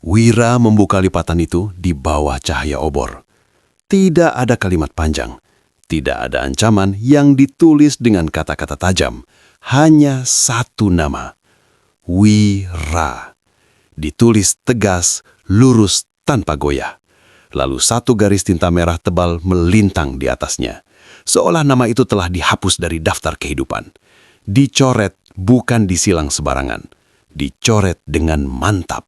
Wira membuka lipatan itu di bawah cahaya obor. Tidak ada kalimat panjang. Tidak ada ancaman yang ditulis dengan kata-kata tajam. Hanya satu nama. Wira. Ditulis tegas, lurus, tanpa goyah. Lalu satu garis tinta merah tebal melintang di atasnya. Seolah nama itu telah dihapus dari daftar kehidupan. Dicoret, bukan disilang sembarangan. Dicoret dengan mantap.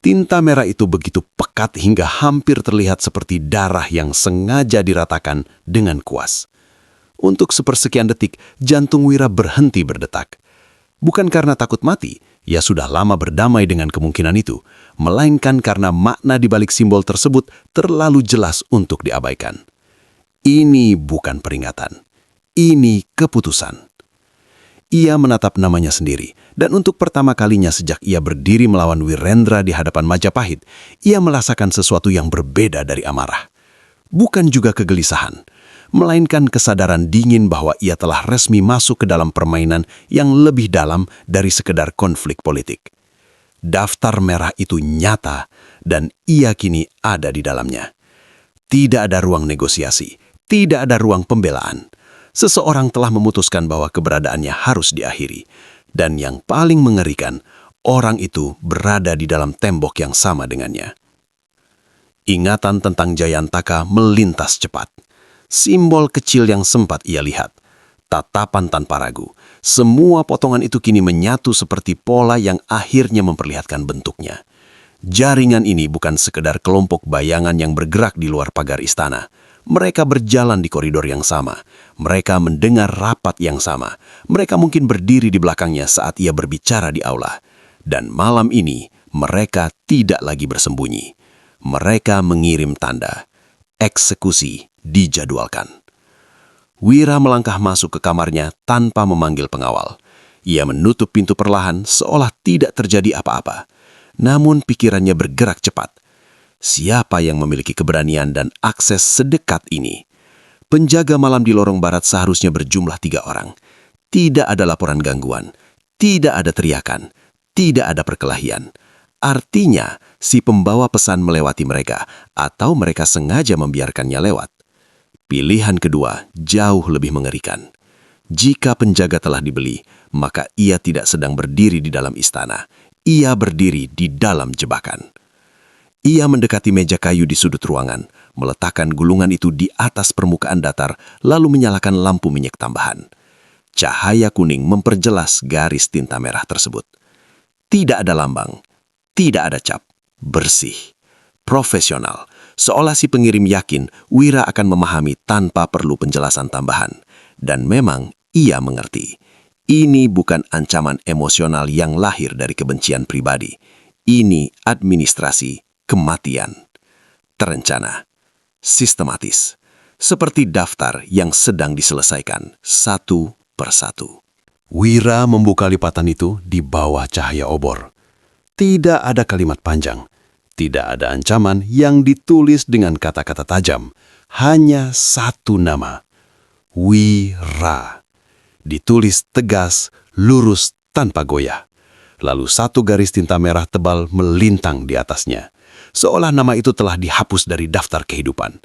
Tinta merah itu begitu pekat hingga hampir terlihat seperti darah yang sengaja diratakan dengan kuas. Untuk sepersekian detik, jantung Wira berhenti berdetak. Bukan karena takut mati, ia sudah lama berdamai dengan kemungkinan itu, melainkan karena makna di balik simbol tersebut terlalu jelas untuk diabaikan. Ini bukan peringatan. Ini keputusan. Ia menatap namanya sendiri, dan untuk pertama kalinya sejak ia berdiri melawan Wirendra di hadapan Majapahit, ia merasakan sesuatu yang berbeda dari amarah. Bukan juga kegelisahan, melainkan kesadaran dingin bahwa ia telah resmi masuk ke dalam permainan yang lebih dalam dari sekedar konflik politik. Daftar merah itu nyata, dan ia kini ada di dalamnya. Tidak ada ruang negosiasi, tidak ada ruang pembelaan. Seseorang telah memutuskan bahwa keberadaannya harus diakhiri. Dan yang paling mengerikan, orang itu berada di dalam tembok yang sama dengannya. Ingatan tentang Jayantaka melintas cepat. Simbol kecil yang sempat ia lihat. Tatapan tanpa ragu. Semua potongan itu kini menyatu seperti pola yang akhirnya memperlihatkan bentuknya. Jaringan ini bukan sekedar kelompok bayangan yang bergerak di luar pagar istana. Mereka berjalan di koridor yang sama. Mereka mendengar rapat yang sama. Mereka mungkin berdiri di belakangnya saat ia berbicara di aula. Dan malam ini, mereka tidak lagi bersembunyi. Mereka mengirim tanda. Eksekusi dijadwalkan. Wira melangkah masuk ke kamarnya tanpa memanggil pengawal. Ia menutup pintu perlahan seolah tidak terjadi apa-apa. Namun pikirannya bergerak cepat. Siapa yang memiliki keberanian dan akses sedekat ini? Penjaga malam di lorong barat seharusnya berjumlah 3 orang. Tidak ada laporan gangguan, tidak ada teriakan, tidak ada perkelahian. Artinya, si pembawa pesan melewati mereka, atau mereka sengaja membiarkannya lewat. Pilihan kedua jauh lebih mengerikan. Jika penjaga telah dibeli, maka ia tidak sedang berdiri di dalam istana. Ia berdiri di dalam jebakan. Ia mendekati meja kayu di sudut ruangan, meletakkan gulungan itu di atas permukaan datar, lalu menyalakan lampu minyak tambahan. Cahaya kuning memperjelas garis tinta merah tersebut. Tidak ada lambang, tidak ada cap, bersih, profesional. Seolah si pengirim yakin Wira akan memahami tanpa perlu penjelasan tambahan. Dan memang ia mengerti. Ini bukan ancaman emosional yang lahir dari kebencian pribadi. Ini administrasi kematian, terencana, sistematis, seperti daftar yang sedang diselesaikan satu persatu. Wira membuka lipatan itu di bawah cahaya obor. Tidak ada kalimat panjang, tidak ada ancaman yang ditulis dengan kata-kata tajam. Hanya satu nama, Wira. Ditulis tegas, lurus, tanpa goyah. Lalu satu garis tinta merah tebal melintang di atasnya. Seolah nama itu telah dihapus dari daftar kehidupan.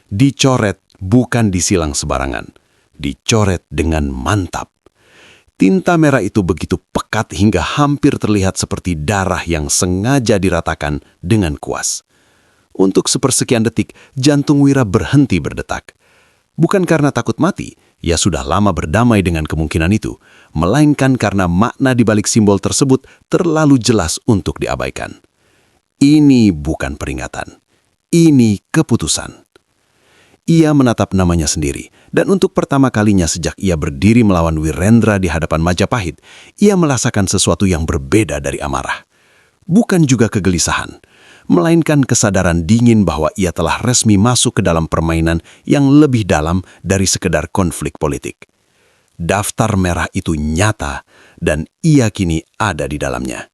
Dicoret, bukan disilang sembarangan. Dicoret dengan mantap. Tinta merah itu begitu pekat hingga hampir terlihat seperti darah yang sengaja diratakan dengan kuas. Untuk sepersekian detik, jantung Wira berhenti berdetak. Bukan karena takut mati, ia sudah lama berdamai dengan kemungkinan itu, melainkan karena makna di balik simbol tersebut terlalu jelas untuk diabaikan. Ini bukan peringatan. Ini keputusan. Ia menatap namanya sendiri, dan untuk pertama kalinya sejak ia berdiri melawan Wirendra di hadapan Majapahit, ia merasakan sesuatu yang berbeda dari amarah. Bukan juga kegelisahan, melainkan kesadaran dingin bahwa ia telah resmi masuk ke dalam permainan yang lebih dalam dari sekedar konflik politik. Daftar merah itu nyata, dan ia kini ada di dalamnya.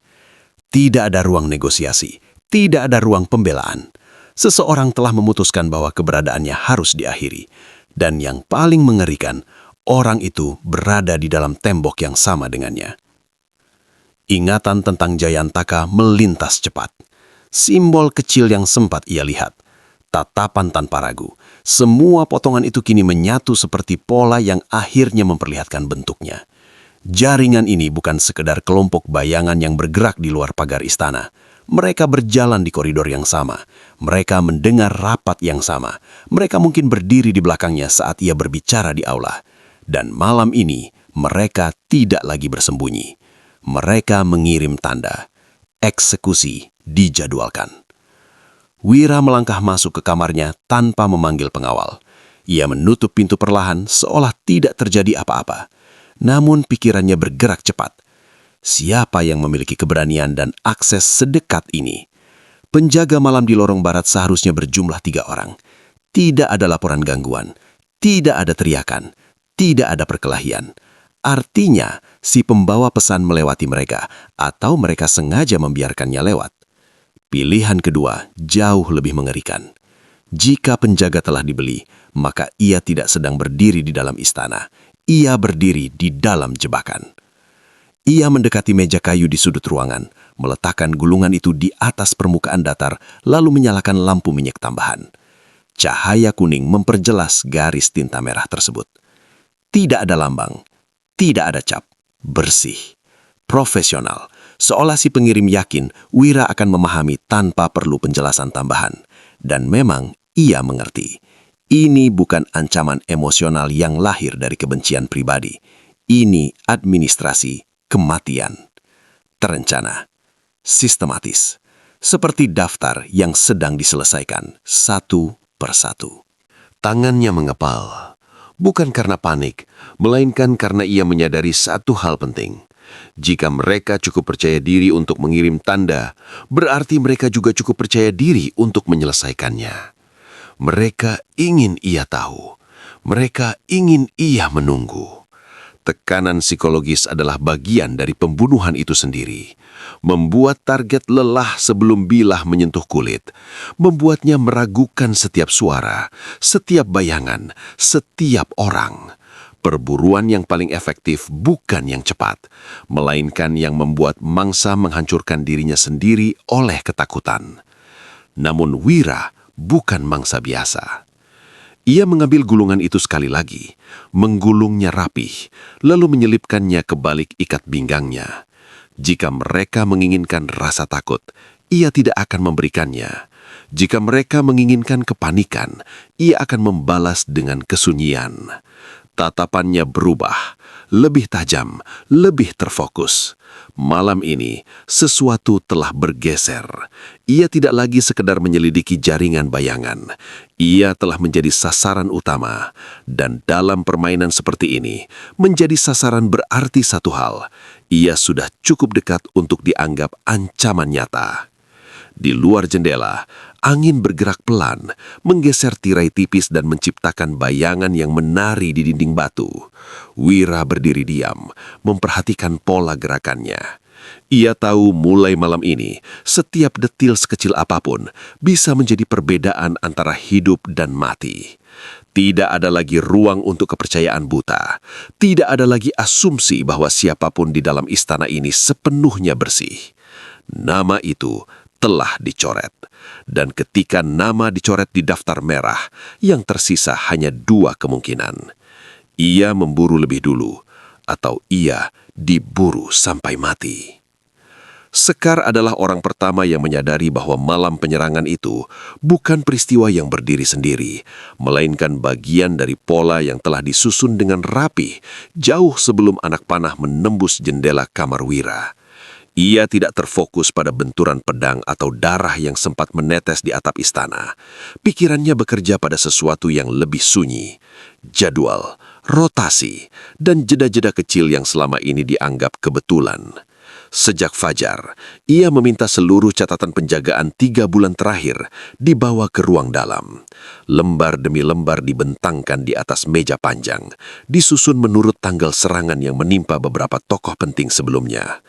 Tidak ada ruang negosiasi, tidak ada ruang pembelaan. Seseorang telah memutuskan bahwa keberadaannya harus diakhiri. Dan yang paling mengerikan, orang itu berada di dalam tembok yang sama dengannya. Ingatan tentang Jayantaka melintas cepat. simbol kecil yang sempat ia lihat. Tatapan tanpa ragu, semua potongan itu kini menyatu seperti pola yang akhirnya memperlihatkan bentuknya. Jaringan ini bukan sekedar kelompok bayangan yang bergerak di luar pagar istana. Mereka berjalan di koridor yang sama. Mereka mendengar rapat yang sama. Mereka mungkin berdiri di belakangnya saat ia berbicara di aula. Dan malam ini, mereka tidak lagi bersembunyi. Mereka mengirim tanda. Eksekusi dijadwalkan. Wira melangkah masuk ke kamarnya tanpa memanggil pengawal. Ia menutup pintu perlahan seolah tidak terjadi apa-apa. Namun pikirannya bergerak cepat. Siapa yang memiliki keberanian dan akses sedekat ini? Penjaga malam di lorong barat seharusnya berjumlah 3 orang. Tidak ada laporan gangguan, tidak ada teriakan, tidak ada perkelahian. Artinya, si pembawa pesan melewati mereka, atau mereka sengaja membiarkannya lewat. Pilihan kedua jauh lebih mengerikan. Jika penjaga telah dibeli, maka ia tidak sedang berdiri di dalam istana. Ia berdiri di dalam jebakan. Ia mendekati meja kayu di sudut ruangan, meletakkan gulungan itu di atas permukaan datar, lalu menyalakan lampu minyak tambahan. Cahaya kuning memperjelas garis tinta merah tersebut. Tidak ada lambang, tidak ada cap, bersih, profesional. Seolah si pengirim yakin Wira akan memahami tanpa perlu penjelasan tambahan. Dan memang ia mengerti. Ini bukan ancaman emosional yang lahir dari kebencian pribadi. Ini administrasi kematian. Terencana, sistematis. Seperti daftar yang sedang diselesaikan satu persatu. Tangannya mengepal. Bukan karena panik, melainkan karena ia menyadari satu hal penting. Jika mereka cukup percaya diri untuk mengirim tanda, berarti mereka juga cukup percaya diri untuk menyelesaikannya. Mereka ingin ia tahu. Mereka ingin ia menunggu. Tekanan psikologis adalah bagian dari pembunuhan itu sendiri. Membuat target lelah sebelum bilah menyentuh kulit. Membuatnya meragukan setiap suara, setiap bayangan, setiap orang. Perburuan yang paling efektif bukan yang cepat, melainkan yang membuat mangsa menghancurkan dirinya sendiri oleh ketakutan. Namun Wira bukan mangsa biasa. Ia mengambil gulungan itu sekali lagi, menggulungnya rapih, lalu menyelipkannya ke balik ikat pinggangnya. Jika mereka menginginkan rasa takut, ia tidak akan memberikannya. Jika mereka menginginkan kepanikan, ia akan membalas dengan kesunyian. Tatapannya berubah, lebih tajam, lebih terfokus. Malam ini, sesuatu telah bergeser. Ia tidak lagi sekedar menyelidiki jaringan bayangan. Ia telah menjadi sasaran utama. Dan dalam permainan seperti ini, menjadi sasaran berarti satu hal. Ia sudah cukup dekat untuk dianggap ancaman nyata. Di luar jendela, angin bergerak pelan, menggeser tirai tipis dan menciptakan bayangan yang menari di dinding batu. Wira berdiri diam, memperhatikan pola gerakannya. Ia tahu mulai malam ini, setiap detil sekecil apapun bisa menjadi perbedaan antara hidup dan mati. Tidak ada lagi ruang untuk kepercayaan buta. Tidak ada lagi asumsi bahwa siapapun di dalam istana ini sepenuhnya bersih. Nama itu telah dicoret. Dan ketika nama dicoret di daftar merah, yang tersisa hanya 2 kemungkinan. Ia memburu lebih dulu, atau ia diburu sampai mati. Sekar adalah orang pertama yang menyadari bahwa malam penyerangan itu bukan peristiwa yang berdiri sendiri, melainkan bagian dari pola yang telah disusun dengan rapi jauh sebelum anak panah menembus jendela kamar Wira. Ia tidak terfokus pada benturan pedang atau darah yang sempat menetes di atap istana. Pikirannya bekerja pada sesuatu yang lebih sunyi, jadwal, rotasi, dan jeda-jeda kecil yang selama ini dianggap kebetulan. Sejak fajar, ia meminta seluruh catatan penjagaan 3 bulan terakhir dibawa ke ruang dalam. Lembar demi lembar dibentangkan di atas meja panjang, disusun menurut tanggal serangan yang menimpa beberapa tokoh penting sebelumnya.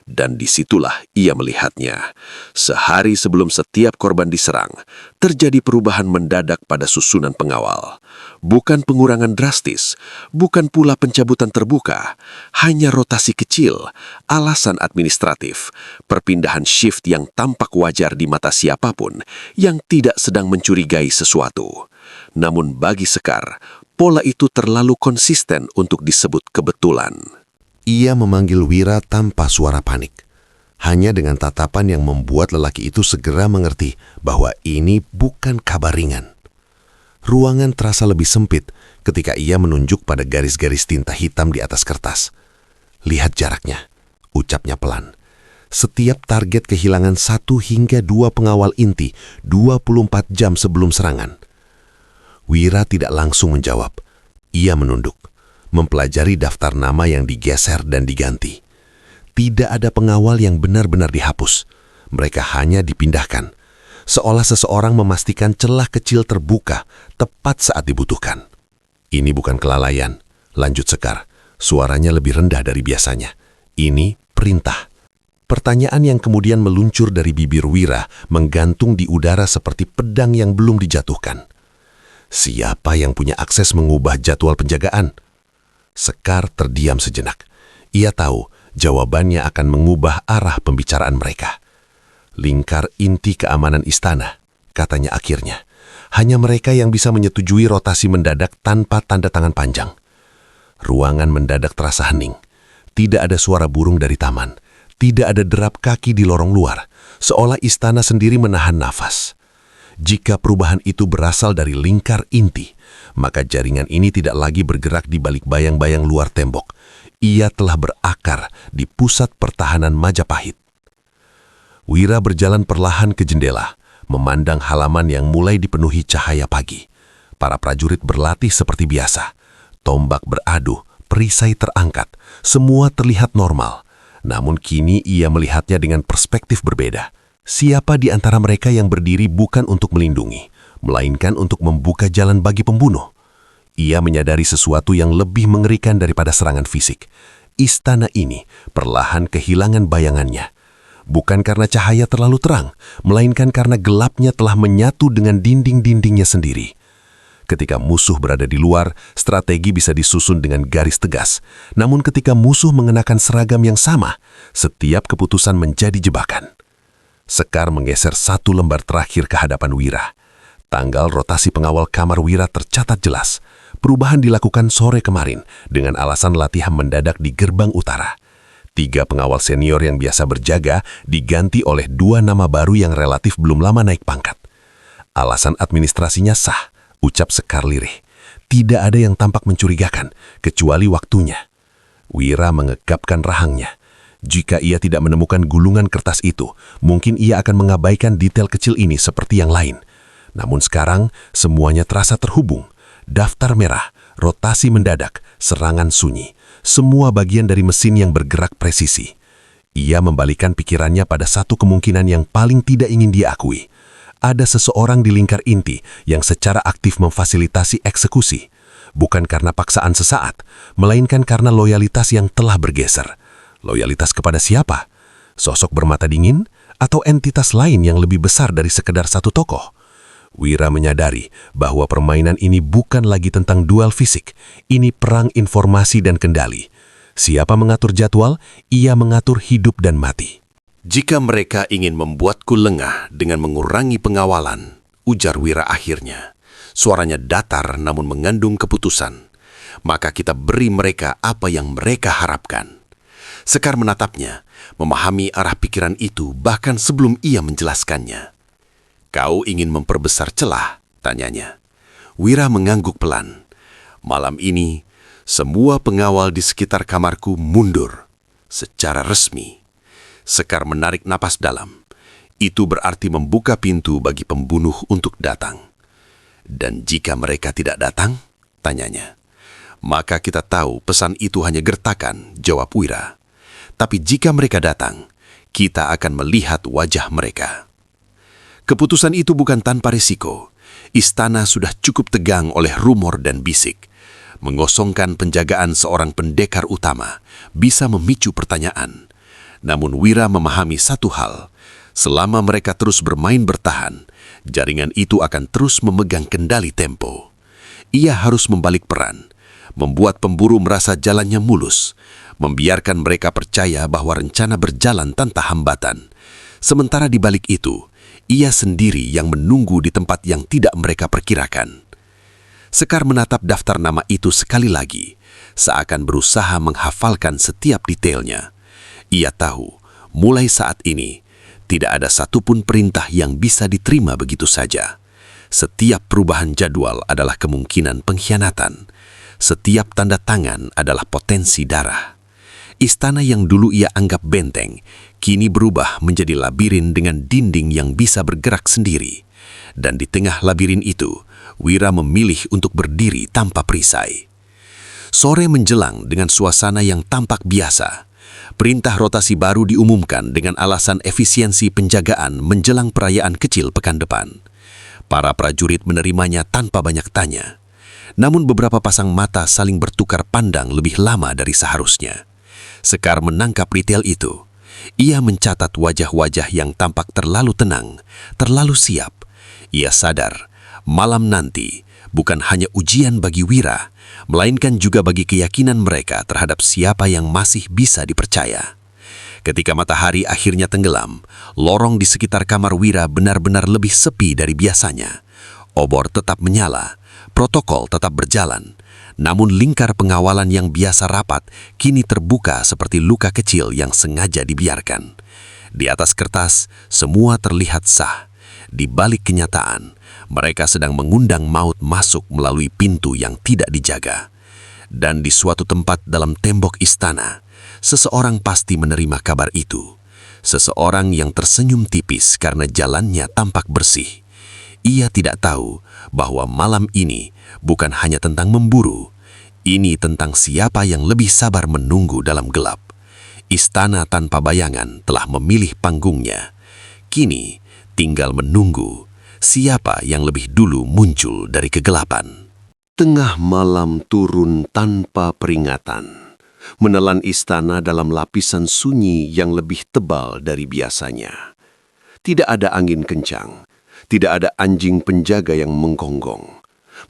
Dan disitulah ia melihatnya. Sehari sebelum setiap korban diserang, terjadi perubahan mendadak pada susunan pengawal. Bukan pengurangan drastis, bukan pula pencabutan terbuka, hanya rotasi kecil, alasan administratif, perpindahan shift yang tampak wajar di mata siapapun yang tidak sedang mencurigai sesuatu. Namun bagi Sekar, pola itu terlalu konsisten untuk disebut kebetulan. Ia memanggil Wira tanpa suara panik. Hanya dengan tatapan yang membuat lelaki itu segera mengerti bahwa ini bukan kabar ringan. Ruangan terasa lebih sempit ketika ia menunjuk pada garis-garis tinta hitam di atas kertas. "Lihat jaraknya," ucapnya pelan. "Setiap target kehilangan 1 hingga 2 pengawal inti 24 jam sebelum serangan." Wira tidak langsung menjawab. Ia menunduk, mempelajari daftar nama yang digeser dan diganti. Tidak ada pengawal yang benar-benar dihapus. Mereka hanya dipindahkan, seolah seseorang memastikan celah kecil terbuka tepat saat dibutuhkan. "Ini bukan kelalaian," lanjut Sekar. Suaranya lebih rendah dari biasanya. "Ini perintah." Pertanyaan yang kemudian meluncur dari bibir Wira menggantung di udara seperti pedang yang belum dijatuhkan. Siapa yang punya akses mengubah jadwal penjagaan? Sekar terdiam sejenak. Ia tahu jawabannya akan mengubah arah pembicaraan mereka. "Lingkar inti keamanan istana," katanya akhirnya. "Hanya mereka yang bisa menyetujui rotasi mendadak tanpa tanda tangan panjang." Ruangan mendadak terasa hening. Tidak ada suara burung dari taman. Tidak ada derap kaki di lorong luar, seolah istana sendiri menahan nafas. Jika perubahan itu berasal dari lingkar inti, maka jaringan ini tidak lagi bergerak di balik bayang-bayang luar tembok. Ia telah berakar di pusat pertahanan Majapahit. Wira berjalan perlahan ke jendela, memandang halaman yang mulai dipenuhi cahaya pagi. Para prajurit berlatih seperti biasa. Tombak beradu, perisai terangkat, semua terlihat normal. Namun kini ia melihatnya dengan perspektif berbeda. Siapa di antara mereka yang berdiri bukan untuk melindungi, melainkan untuk membuka jalan bagi pembunuh? Ia menyadari sesuatu yang lebih mengerikan daripada serangan fisik. Istana ini perlahan kehilangan bayangannya. Bukan karena cahaya terlalu terang, melainkan karena gelapnya telah menyatu dengan dinding-dindingnya sendiri. Ketika musuh berada di luar, strategi bisa disusun dengan garis tegas. Namun ketika musuh mengenakan seragam yang sama, setiap keputusan menjadi jebakan. Sekar menggeser 1 lembar terakhir ke hadapan Wira. Tanggal rotasi pengawal kamar Wira tercatat jelas. Perubahan dilakukan sore kemarin dengan alasan latihan mendadak di gerbang utara. 3 pengawal senior yang biasa berjaga diganti oleh 2 nama baru yang relatif belum lama naik pangkat. Alasan administrasinya sah, ucap Sekar lirih. Tidak ada yang tampak mencurigakan, kecuali waktunya. Wira mengegapkan rahangnya. Jika ia tidak menemukan gulungan kertas itu, mungkin ia akan mengabaikan detail kecil ini seperti yang lain. Namun sekarang, semuanya terasa terhubung. Daftar merah, rotasi mendadak, serangan sunyi. Semua bagian dari mesin yang bergerak presisi. Ia membalikan pikirannya pada satu kemungkinan yang paling tidak ingin dia akui. Ada seseorang di lingkar inti yang secara aktif memfasilitasi eksekusi. Bukan karena paksaan sesaat, melainkan karena loyalitas yang telah bergeser. Loyalitas kepada siapa? Sosok bermata dingin atau entitas lain yang lebih besar dari sekedar satu tokoh? Wira menyadari bahwa permainan ini bukan lagi tentang duel fisik. Ini perang informasi dan kendali. Siapa mengatur jadwal, ia mengatur hidup dan mati. "Jika mereka ingin membuatku lengah dengan mengurangi pengawalan," ujar Wira akhirnya. Suaranya datar namun mengandung keputusan. "Maka kita beri mereka apa yang mereka harapkan." Sekar menatapnya, memahami arah pikiran itu bahkan sebelum ia menjelaskannya. "Kau ingin memperbesar celah?" tanyanya. Wira mengangguk pelan. "Malam ini, semua pengawal di sekitar kamarku mundur secara resmi." Sekar menarik napas dalam. Itu berarti membuka pintu bagi pembunuh untuk datang. "Dan jika mereka tidak datang?" tanyanya. "Maka kita tahu pesan itu hanya gertakan," jawab Wira. "Tapi jika mereka datang, kita akan melihat wajah mereka." Keputusan itu bukan tanpa risiko. Istana sudah cukup tegang oleh rumor dan bisik. Mengosongkan penjagaan seorang pendekar utama bisa memicu pertanyaan. Namun Wira memahami satu hal, selama mereka terus bermain bertahan, jaringan itu akan terus memegang kendali tempo. Ia harus membalik peran, membuat pemburu merasa jalannya mulus, membiarkan mereka percaya bahwa rencana berjalan tanpa hambatan. Sementara di balik itu, ia sendiri yang menunggu di tempat yang tidak mereka perkirakan. Sekar menatap daftar nama itu sekali lagi, seakan berusaha menghafalkan setiap detailnya. Ia tahu, mulai saat ini, tidak ada satupun perintah yang bisa diterima begitu saja. Setiap perubahan jadwal adalah kemungkinan pengkhianatan. Setiap tanda tangan adalah potensi darah. Istana yang dulu ia anggap benteng, kini berubah menjadi labirin dengan dinding yang bisa bergerak sendiri. Dan di tengah labirin itu, Wira memilih untuk berdiri tanpa perisai. Sore menjelang dengan suasana yang tampak biasa. Perintah rotasi baru diumumkan dengan alasan efisiensi penjagaan menjelang perayaan kecil pekan depan. Para prajurit menerimanya tanpa banyak tanya. Namun beberapa pasang mata saling bertukar pandang lebih lama dari seharusnya. Sekar menangkap detail itu. Ia mencatat wajah-wajah yang tampak terlalu tenang, terlalu siap. Ia sadar, malam nanti bukan hanya ujian bagi Wira, melainkan juga bagi keyakinan mereka terhadap siapa yang masih bisa dipercaya. Ketika matahari akhirnya tenggelam, lorong di sekitar kamar Wira benar-benar lebih sepi dari biasanya. Obor tetap menyala, protokol tetap berjalan, namun lingkar pengawalan yang biasa rapat kini terbuka seperti luka kecil yang sengaja dibiarkan. Di atas kertas, semua terlihat sah. Di balik kenyataan, mereka sedang mengundang maut masuk melalui pintu yang tidak dijaga. Dan di suatu tempat dalam tembok istana, seseorang pasti menerima kabar itu. Seseorang yang tersenyum tipis karena jalannya tampak bersih. Ia tidak tahu bahwa malam ini bukan hanya tentang memburu. Ini tentang siapa yang lebih sabar menunggu dalam gelap. Istana tanpa bayangan telah memilih panggungnya. Kini tinggal menunggu siapa yang lebih dulu muncul dari kegelapan. Tengah malam turun tanpa peringatan, menelan istana dalam lapisan sunyi yang lebih tebal dari biasanya. Tidak ada angin kencang, tidak ada anjing penjaga yang menggonggong.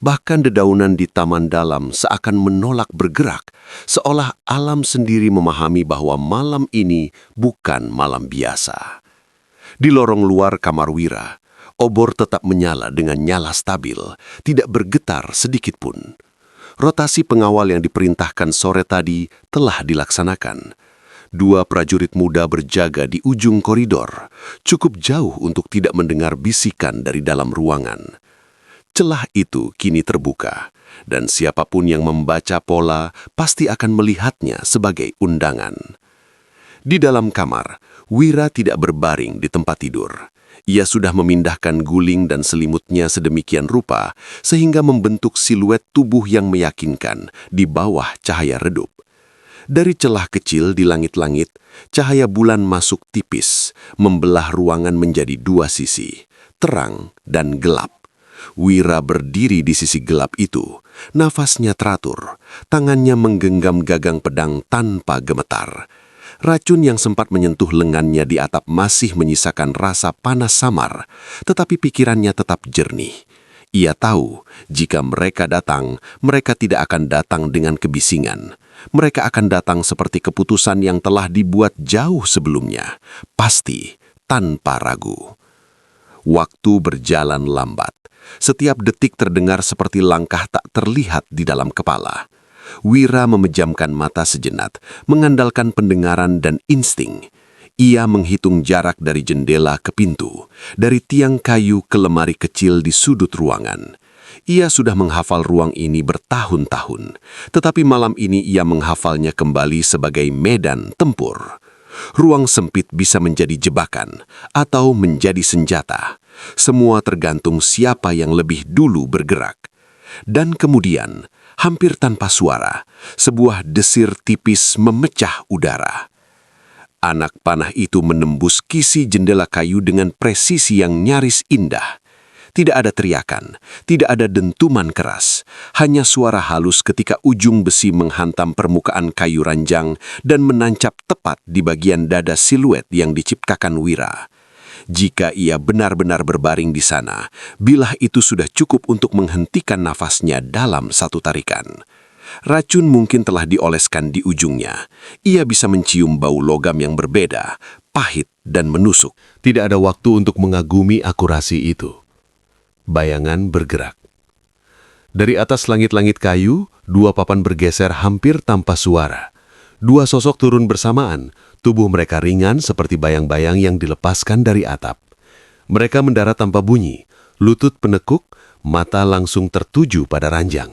Bahkan dedaunan di taman dalam seakan menolak bergerak, seolah alam sendiri memahami bahwa malam ini bukan malam biasa. Di lorong luar kamar Wira, obor tetap menyala dengan nyala stabil, tidak bergetar sedikit pun. Rotasi pengawal yang diperintahkan sore tadi telah dilaksanakan. 2 prajurit muda berjaga di ujung koridor, cukup jauh untuk tidak mendengar bisikan dari dalam ruangan. Celah itu kini terbuka, dan siapapun yang membaca pola pasti akan melihatnya sebagai undangan. Di dalam kamar, Wira tidak berbaring di tempat tidur. Ia sudah memindahkan guling dan selimutnya sedemikian rupa sehingga membentuk siluet tubuh yang meyakinkan di bawah cahaya redup. Dari celah kecil di langit-langit, cahaya bulan masuk tipis, membelah ruangan menjadi 2 sisi, terang dan gelap. Wira berdiri di sisi gelap itu, nafasnya teratur, tangannya menggenggam gagang pedang tanpa gemetar. Racun yang sempat menyentuh lengannya di atap masih menyisakan rasa panas samar, tetapi pikirannya tetap jernih. Ia tahu, jika mereka datang, mereka tidak akan datang dengan kebisingan. Mereka akan datang seperti keputusan yang telah dibuat jauh sebelumnya, pasti, tanpa ragu. Waktu berjalan lambat. Setiap detik terdengar seperti langkah tak terlihat di dalam kepala. Wira memejamkan mata sejenak, mengandalkan pendengaran dan insting. Ia menghitung jarak dari jendela ke pintu, dari tiang kayu ke lemari kecil di sudut ruangan. Ia sudah menghafal ruang ini bertahun-tahun, tetapi malam ini ia menghafalnya kembali sebagai medan tempur. Ruang sempit bisa menjadi jebakan atau menjadi senjata. Semua tergantung siapa yang lebih dulu bergerak. Dan kemudian, hampir tanpa suara, sebuah desir tipis memecah udara. Anak panah itu menembus kisi jendela kayu dengan presisi yang nyaris indah. Tidak ada teriakan, tidak ada dentuman keras, hanya suara halus ketika ujung besi menghantam permukaan kayu ranjang dan menancap tepat di bagian dada siluet yang diciptakan Wira. Jika ia benar-benar berbaring di sana, bilah itu sudah cukup untuk menghentikan nafasnya dalam satu tarikan. Racun mungkin telah dioleskan di ujungnya. Ia bisa mencium bau logam yang berbeda, pahit dan menusuk. Tidak ada waktu untuk mengagumi akurasi itu. Bayangan bergerak. Dari atas langit-langit kayu, dua papan bergeser hampir tanpa suara. Dua sosok turun bersamaan, tubuh mereka ringan seperti bayang-bayang yang dilepaskan dari atap. Mereka mendarat tanpa bunyi, lutut penekuk, mata langsung tertuju pada ranjang.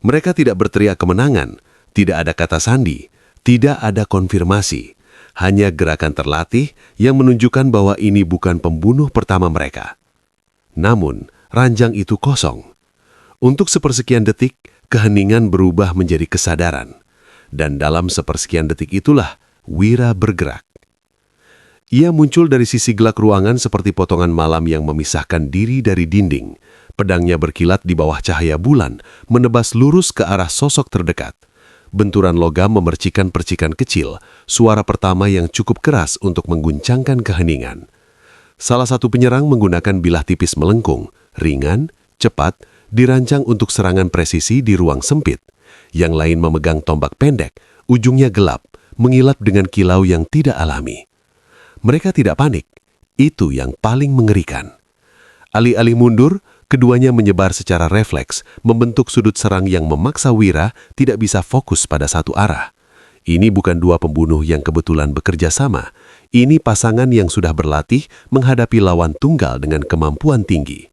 Mereka tidak berteriak kemenangan, tidak ada kata sandi, tidak ada konfirmasi. Hanya gerakan terlatih yang menunjukkan bahwa ini bukan pembunuh pertama mereka. Namun, ranjang itu kosong. Untuk sepersekian detik, keheningan berubah menjadi kesadaran. Dan dalam sepersekian detik itulah, Wira bergerak. Ia muncul dari sisi gelap ruangan seperti potongan malam yang memisahkan diri dari dinding. Pedangnya berkilat di bawah cahaya bulan, menebas lurus ke arah sosok terdekat. Benturan logam memercikan percikan kecil, suara pertama yang cukup keras untuk mengguncangkan keheningan. Salah satu penyerang menggunakan bilah tipis melengkung, ringan, cepat, dirancang untuk serangan presisi di ruang sempit. Yang lain memegang tombak pendek, ujungnya gelap, mengilap dengan kilau yang tidak alami. Mereka tidak panik, itu yang paling mengerikan. Alih-alih mundur, keduanya menyebar secara refleks, membentuk sudut serang yang memaksa Wira tidak bisa fokus pada satu arah. Ini bukan dua pembunuh yang kebetulan bekerja sama. Ini pasangan yang sudah berlatih menghadapi lawan tunggal dengan kemampuan tinggi.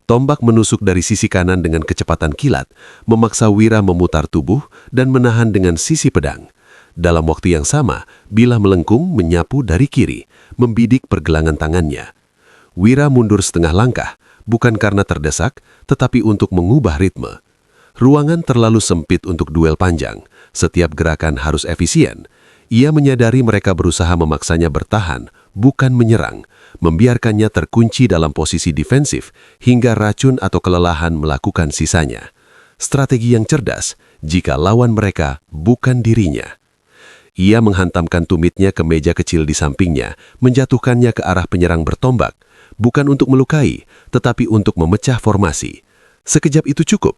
Tombak menusuk dari sisi kanan dengan kecepatan kilat, memaksa Wira memutar tubuh dan menahan dengan sisi pedang. Dalam waktu yang sama, bilah melengkung menyapu dari kiri, membidik pergelangan tangannya. Wira mundur setengah langkah, bukan karena terdesak, tetapi untuk mengubah ritme. Ruangan terlalu sempit untuk duel panjang, setiap gerakan harus efisien. Ia menyadari mereka berusaha memaksanya bertahan, bukan menyerang, membiarkannya terkunci dalam posisi defensif hingga racun atau kelelahan melakukan sisanya. Strategi yang cerdas jika lawan mereka bukan dirinya. Ia menghantamkan tumitnya ke meja kecil di sampingnya, menjatuhkannya ke arah penyerang bertombak, bukan untuk melukai, tetapi untuk memecah formasi. Sekejap itu cukup.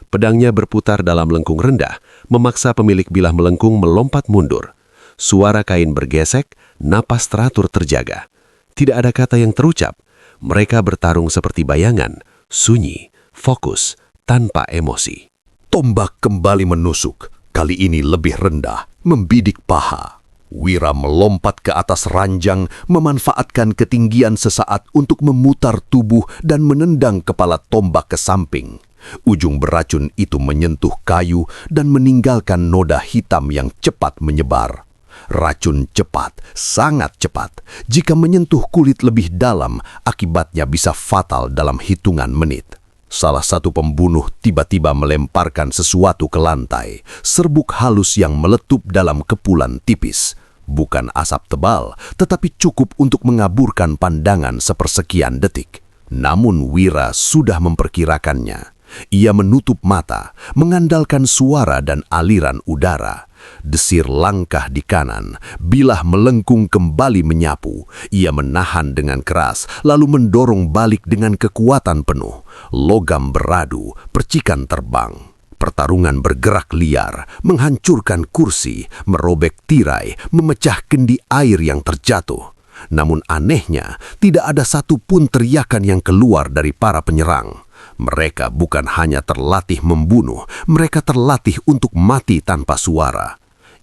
Pedangnya berputar dalam lengkung rendah, memaksa pemilik bilah melengkung melompat mundur. Suara kain bergesek, napas teratur terjaga. Tidak ada kata yang terucap. Mereka bertarung seperti bayangan, sunyi, fokus, tanpa emosi. Tombak kembali menusuk, kali ini lebih rendah, membidik paha. Wira melompat ke atas ranjang, memanfaatkan ketinggian sesaat untuk memutar tubuh dan menendang kepala tombak ke samping. Ujung beracun itu menyentuh kayu dan meninggalkan noda hitam yang cepat menyebar. Racun cepat, sangat cepat. Jika menyentuh kulit lebih dalam, akibatnya bisa fatal dalam hitungan menit. Salah satu pembunuh tiba-tiba melemparkan sesuatu ke lantai, serbuk halus yang meletup dalam kepulan tipis. Bukan asap tebal, tetapi cukup untuk mengaburkan pandangan sepersekian detik. Namun Wira sudah memperkirakannya. Ia menutup mata, mengandalkan suara dan aliran udara. Desir langkah di kanan, bilah melengkung kembali menyapu. Ia menahan dengan keras, lalu mendorong balik dengan kekuatan penuh. Logam beradu, percikan terbang. Pertarungan bergerak liar, menghancurkan kursi, merobek tirai, memecah kendi air yang terjatuh. Namun anehnya, tidak ada satupun teriakan yang keluar dari para penyerang. Mereka bukan hanya terlatih membunuh, mereka terlatih untuk mati tanpa suara.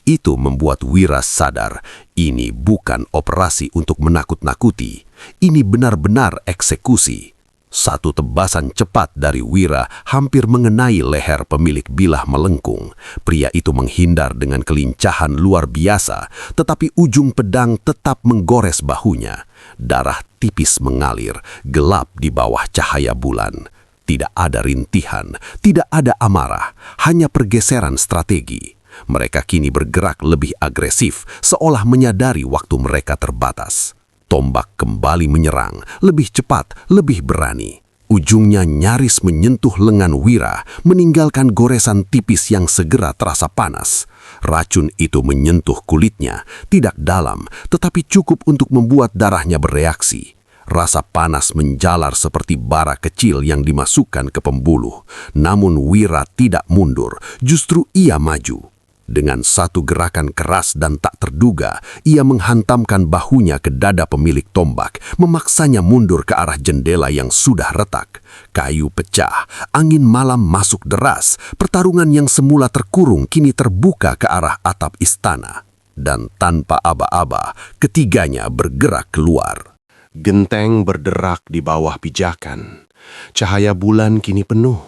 Itu membuat Wira sadar, ini bukan operasi untuk menakut-nakuti, ini benar-benar eksekusi. Satu tebasan cepat dari Wira hampir mengenai leher pemilik bilah melengkung. Pria itu menghindar dengan kelincahan luar biasa, tetapi ujung pedang tetap menggores bahunya. Darah tipis mengalir, gelap di bawah cahaya bulan. Tidak ada rintihan, tidak ada amarah, hanya pergeseran strategi. Mereka kini bergerak lebih agresif, seolah menyadari waktu mereka terbatas. Tombak kembali menyerang, lebih cepat, lebih berani. Ujungnya nyaris menyentuh lengan Wira, meninggalkan goresan tipis yang segera terasa panas. Racun itu menyentuh kulitnya, tidak dalam, tetapi cukup untuk membuat darahnya bereaksi. Rasa panas menjalar seperti bara kecil yang dimasukkan ke pembuluh. Namun Wira tidak mundur, justru ia maju. Dengan satu gerakan keras dan tak terduga, ia menghantamkan bahunya ke dada pemilik tombak, memaksanya mundur ke arah jendela yang sudah retak. Kayu pecah, angin malam masuk deras, pertarungan yang semula terkurung kini terbuka ke arah atap istana. Dan tanpa aba-aba, ketiganya bergerak keluar. Genteng berderak di bawah pijakan. Cahaya bulan kini penuh,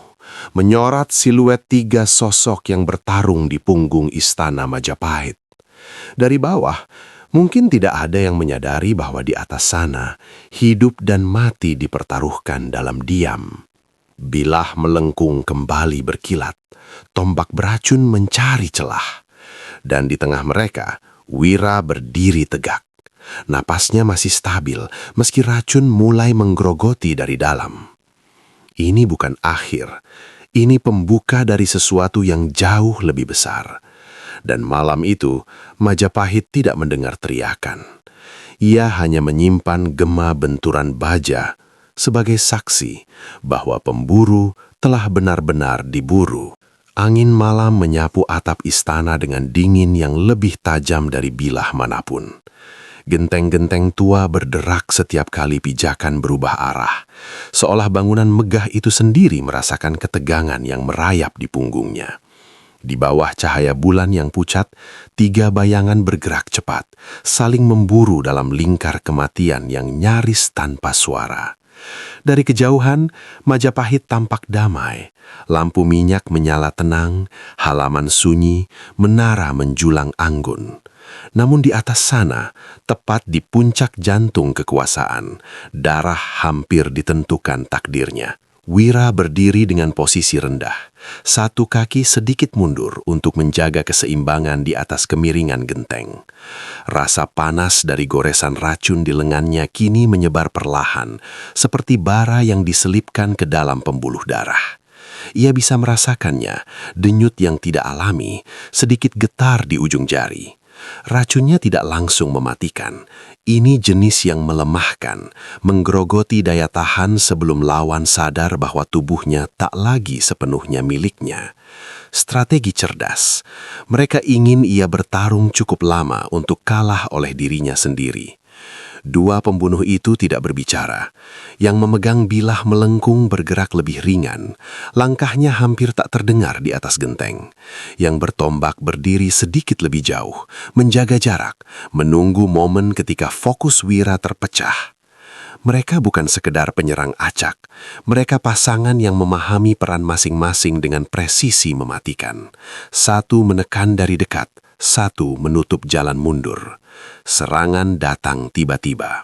menyorot siluet 3 sosok yang bertarung di punggung istana Majapahit. Dari bawah, mungkin tidak ada yang menyadari bahwa di atas sana, hidup dan mati dipertaruhkan dalam diam. Bilah melengkung kembali berkilat, tombak beracun mencari celah. Dan di tengah mereka, Wira berdiri tegak. Napasnya masih stabil, meski racun mulai menggerogoti dari dalam. Ini bukan akhir, ini pembuka dari sesuatu yang jauh lebih besar. Dan malam itu, Majapahit tidak mendengar teriakan. Ia hanya menyimpan gema benturan baja sebagai saksi bahwa pemburu telah benar-benar diburu. Angin malam menyapu atap istana dengan dingin yang lebih tajam dari bilah manapun. Genteng-genteng tua berderak setiap kali pijakan berubah arah, seolah bangunan megah itu sendiri merasakan ketegangan yang merayap di punggungnya. Di bawah cahaya bulan yang pucat, 3 bayangan bergerak cepat, saling memburu dalam lingkar kematian yang nyaris tanpa suara. Dari kejauhan, Majapahit tampak damai. Lampu minyak menyala tenang, halaman sunyi, menara menjulang anggun. Namun di atas sana, tepat di puncak jantung kekuasaan, darah hampir ditentukan takdirnya. Wira berdiri dengan posisi rendah, satu kaki sedikit mundur untuk menjaga keseimbangan di atas kemiringan genteng. Rasa panas dari goresan racun di lengannya kini menyebar perlahan, seperti bara yang diselipkan ke dalam pembuluh darah. Ia bisa merasakannya, denyut yang tidak alami, sedikit getar di ujung jari. Racunnya tidak langsung mematikan. Ini jenis yang melemahkan, menggerogoti daya tahan sebelum lawan sadar bahwa tubuhnya tak lagi sepenuhnya miliknya. Strategi cerdas. Mereka ingin ia bertarung cukup lama untuk kalah oleh dirinya sendiri. 2 pembunuh itu tidak berbicara. Yang memegang bilah melengkung bergerak lebih ringan. Langkahnya hampir tak terdengar di atas genteng. Yang bertombak berdiri sedikit lebih jauh, menjaga jarak, menunggu momen ketika fokus Wira terpecah. Mereka bukan sekedar penyerang acak. Mereka pasangan yang memahami peran masing-masing dengan presisi mematikan. Satu menekan dari dekat, satu menutup jalan mundur. Serangan datang tiba-tiba.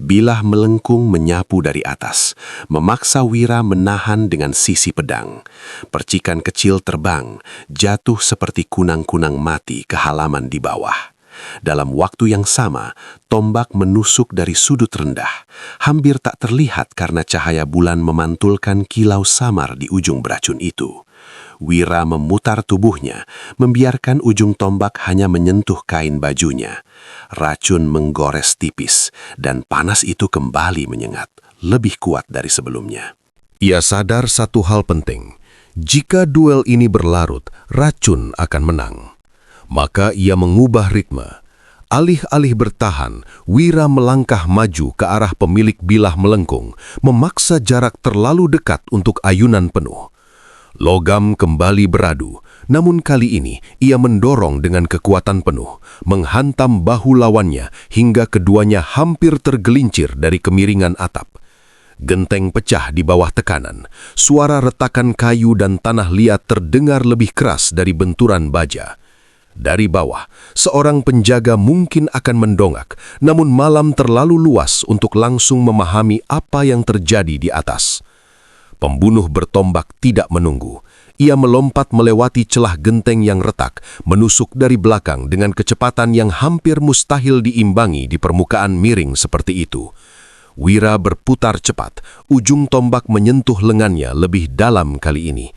Bilah melengkung menyapu dari atas, memaksa Wira menahan dengan sisi pedang. Percikan kecil terbang, jatuh seperti kunang-kunang mati ke halaman di bawah. Dalam waktu yang sama, tombak menusuk dari sudut rendah, hampir tak terlihat karena cahaya bulan memantulkan kilau samar di ujung beracun itu. Wira memutar tubuhnya, membiarkan ujung tombak hanya menyentuh kain bajunya. Racun menggores tipis, dan panas itu kembali menyengat, lebih kuat dari sebelumnya. Ia sadar satu hal penting. Jika duel ini berlarut, racun akan menang. Maka ia mengubah ritme. Alih-alih bertahan, Wira melangkah maju ke arah pemilik bilah melengkung, memaksa jarak terlalu dekat untuk ayunan penuh. Logam kembali beradu, namun kali ini ia mendorong dengan kekuatan penuh, menghantam bahu lawannya hingga keduanya hampir tergelincir dari kemiringan atap. Genteng pecah di bawah tekanan, suara retakan kayu dan tanah liat terdengar lebih keras dari benturan baja. Dari bawah, seorang penjaga mungkin akan mendongak, namun malam terlalu luas untuk langsung memahami apa yang terjadi di atas. Pembunuh bertombak tidak menunggu. Ia melompat melewati celah genteng yang retak, menusuk dari belakang dengan kecepatan yang hampir mustahil diimbangi di permukaan miring seperti itu. Wira berputar cepat, ujung tombak menyentuh lengannya lebih dalam kali ini.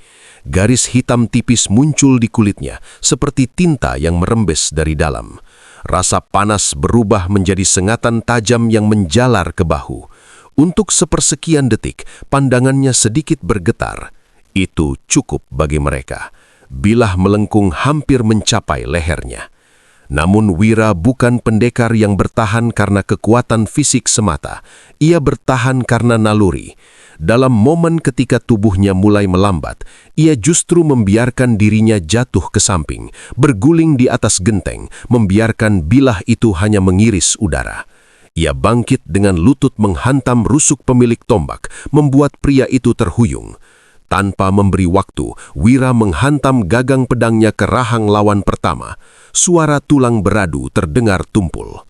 Garis hitam tipis muncul di kulitnya, seperti tinta yang merembes dari dalam. Rasa panas berubah menjadi sengatan tajam yang menjalar ke bahu. Untuk sepersekian detik, pandangannya sedikit bergetar. Itu cukup bagi mereka. Bilah melengkung hampir mencapai lehernya. Namun Wira bukan pendekar yang bertahan karena kekuatan fisik semata. Ia bertahan karena naluri. Dalam momen ketika tubuhnya mulai melambat, ia justru membiarkan dirinya jatuh ke samping, berguling di atas genteng, membiarkan bilah itu hanya mengiris udara. Ia bangkit dengan lutut menghantam rusuk pemilik tombak, membuat pria itu terhuyung. Tanpa memberi waktu, Wira menghantam gagang pedangnya ke rahang lawan pertama. Suara tulang beradu terdengar tumpul.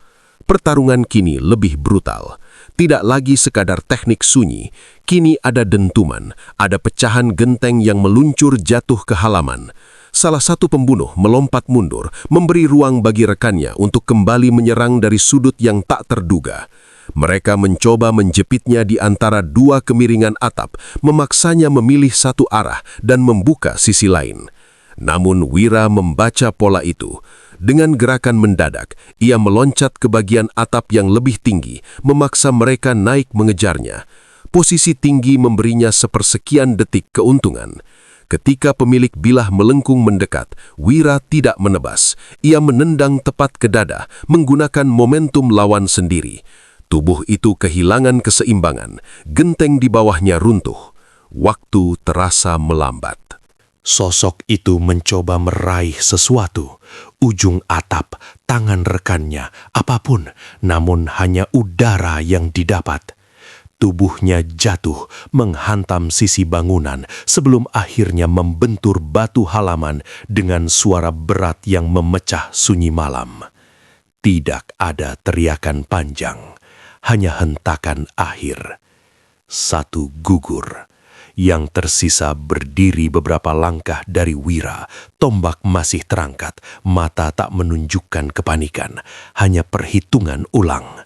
Pertarungan kini lebih brutal. Tidak lagi sekadar teknik sunyi, kini ada dentuman, ada pecahan genteng yang meluncur jatuh ke halaman. Salah satu pembunuh melompat mundur, memberi ruang bagi rekannya untuk kembali menyerang dari sudut yang tak terduga. Mereka mencoba menjepitnya di antara dua kemiringan atap, memaksanya memilih satu arah dan membuka sisi lain. Namun Wira membaca pola itu. Dengan gerakan mendadak, ia meloncat ke bagian atap yang lebih tinggi, memaksa mereka naik mengejarnya. Posisi tinggi memberinya sepersekian detik keuntungan. Ketika pemilik bilah melengkung mendekat, Wira tidak menebas. Ia menendang tepat ke dada, menggunakan momentum lawan sendiri. Tubuh itu kehilangan keseimbangan, genteng di bawahnya runtuh. Waktu terasa melambat. Sosok itu mencoba meraih sesuatu, ujung atap, tangan rekannya, apapun, namun hanya udara yang didapat. Tubuhnya jatuh, menghantam sisi bangunan sebelum akhirnya membentur batu halaman dengan suara berat yang memecah sunyi malam. Tidak ada teriakan panjang, hanya hentakan akhir. Satu gugur. Yang tersisa berdiri beberapa langkah dari Wira, tombak masih terangkat, mata tak menunjukkan kepanikan, hanya perhitungan ulang.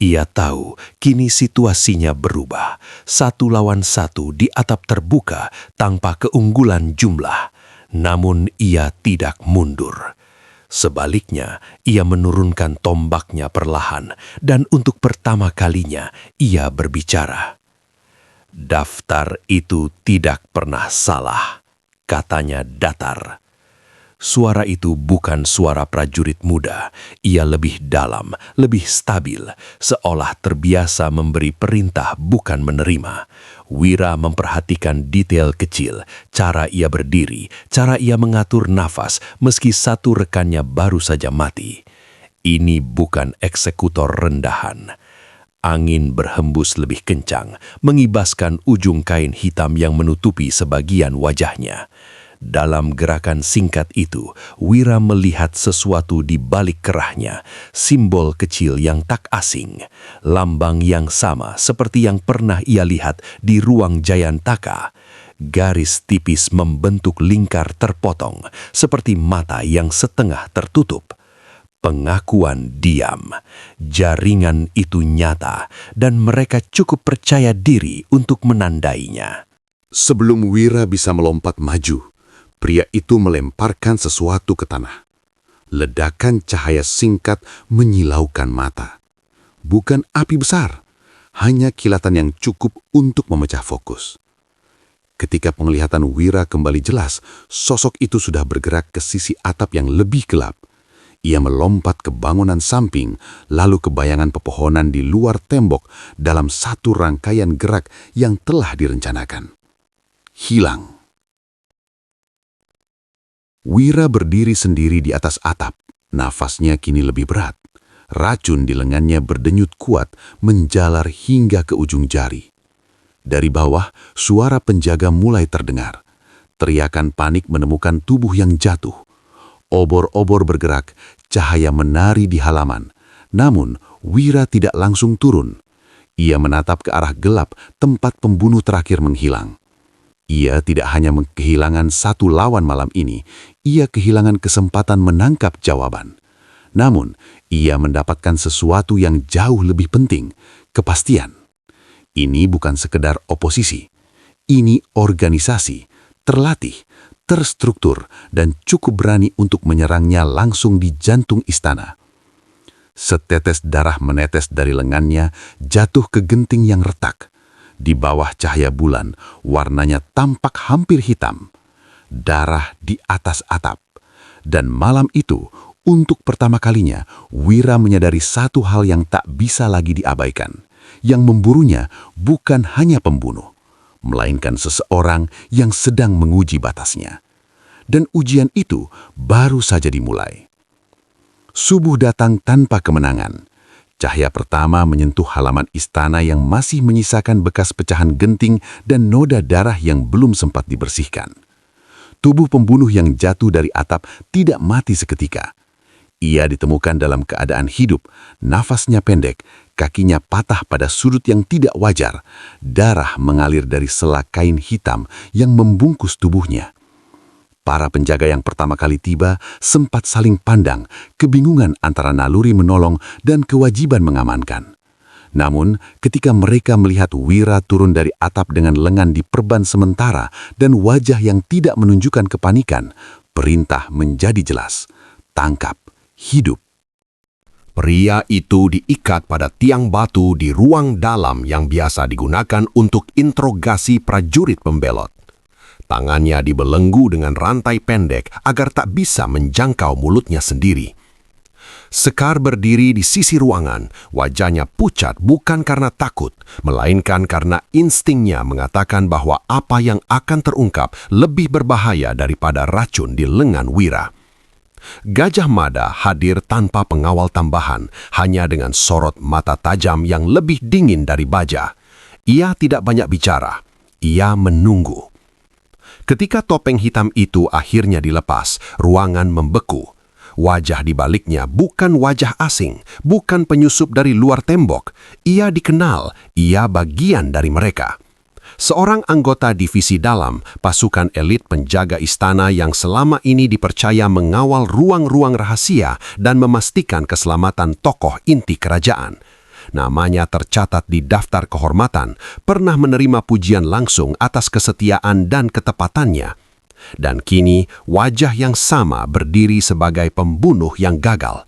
Ia tahu kini situasinya berubah, 1 lawan 1 di atap terbuka tanpa keunggulan jumlah, namun ia tidak mundur. Sebaliknya, ia menurunkan tombaknya perlahan, dan untuk pertama kalinya ia berbicara. Daftar itu tidak pernah salah, katanya datar. Suara itu bukan suara prajurit muda, ia lebih dalam, lebih stabil, seolah terbiasa memberi perintah bukan menerima. Wira memperhatikan detail kecil, cara ia berdiri, cara ia mengatur nafas meski satu rekannya baru saja mati. Ini bukan eksekutor rendahan. Angin berhembus lebih kencang, mengibaskan ujung kain hitam yang menutupi sebagian wajahnya. Dalam gerakan singkat itu, Wira melihat sesuatu di balik kerahnya, simbol kecil yang tak asing, lambang yang sama seperti yang pernah ia lihat di ruang Jayantaka. Garis tipis membentuk lingkar terpotong, seperti mata yang setengah tertutup. Pengakuan diam, jaringan itu nyata, dan mereka cukup percaya diri untuk menandainya. Sebelum Wira bisa melompat maju, pria itu melemparkan sesuatu ke tanah. Ledakan cahaya singkat menyilaukan mata. Bukan api besar, hanya kilatan yang cukup untuk memecah fokus. Ketika penglihatan Wira kembali jelas, sosok itu sudah bergerak ke sisi atap yang lebih gelap. Ia melompat ke bangunan samping, lalu ke bayangan pepohonan di luar tembok dalam satu rangkaian gerak yang telah direncanakan. Hilang. Wira berdiri sendiri di atas atap. Nafasnya kini lebih berat. Racun di lengannya berdenyut kuat, menjalar hingga ke ujung jari. Dari bawah, suara penjaga mulai terdengar. Teriakan panik menemukan tubuh yang jatuh. Obor-obor bergerak, cahaya menari di halaman. Namun, Wira tidak langsung turun. Ia menatap ke arah gelap tempat pembunuh terakhir menghilang. Ia tidak hanya kehilangan 1 lawan malam ini, ia kehilangan kesempatan menangkap jawaban. Namun, ia mendapatkan sesuatu yang jauh lebih penting, kepastian. Ini bukan sekedar oposisi. Ini organisasi, terlatih, terstruktur, dan cukup berani untuk menyerangnya langsung di jantung istana. Setetes darah menetes dari lengannya, jatuh ke genting yang retak. Di bawah cahaya bulan, warnanya tampak hampir hitam. Darah di atas atap. Dan malam itu, untuk pertama kalinya, Wira menyadari satu hal yang tak bisa lagi diabaikan. Yang memburunya bukan hanya pembunuh, melainkan seseorang yang sedang menguji batasnya. Dan ujian itu baru saja dimulai. Subuh datang tanpa kemenangan. Cahaya pertama menyentuh halaman istana yang masih menyisakan bekas pecahan genting dan noda darah yang belum sempat dibersihkan. Tubuh pembunuh yang jatuh dari atap tidak mati seketika. Ia ditemukan dalam keadaan hidup, nafasnya pendek, kakinya patah pada sudut yang tidak wajar. Darah mengalir dari sela kain hitam yang membungkus tubuhnya. Para penjaga yang pertama kali tiba sempat saling pandang, kebingungan antara naluri menolong dan kewajiban mengamankan. Namun, ketika mereka melihat Wira turun dari atap dengan lengan diperban sementara dan wajah yang tidak menunjukkan kepanikan, perintah menjadi jelas. Tangkap, hidup. Pria itu diikat pada tiang batu di ruang dalam yang biasa digunakan untuk interogasi prajurit pembelot. Tangannya dibelenggu dengan rantai pendek agar tak bisa menjangkau mulutnya sendiri. Sekar berdiri di sisi ruangan, wajahnya pucat bukan karena takut, melainkan karena instingnya mengatakan bahwa apa yang akan terungkap lebih berbahaya daripada racun di lengan Wira. Gajah Mada hadir tanpa pengawal tambahan, hanya dengan sorot mata tajam yang lebih dingin dari baja. Ia tidak banyak bicara, ia menunggu. Ketika topeng hitam itu akhirnya dilepas, ruangan membeku. Wajah di baliknya bukan wajah asing, bukan penyusup dari luar tembok. Ia dikenal, ia bagian dari mereka. Seorang anggota divisi dalam, pasukan elit penjaga istana yang selama ini dipercaya mengawal ruang-ruang rahasia dan memastikan keselamatan tokoh inti kerajaan. Namanya tercatat di daftar kehormatan, pernah menerima pujian langsung atas kesetiaan dan ketepatannya. Dan kini wajah yang sama berdiri sebagai pembunuh yang gagal.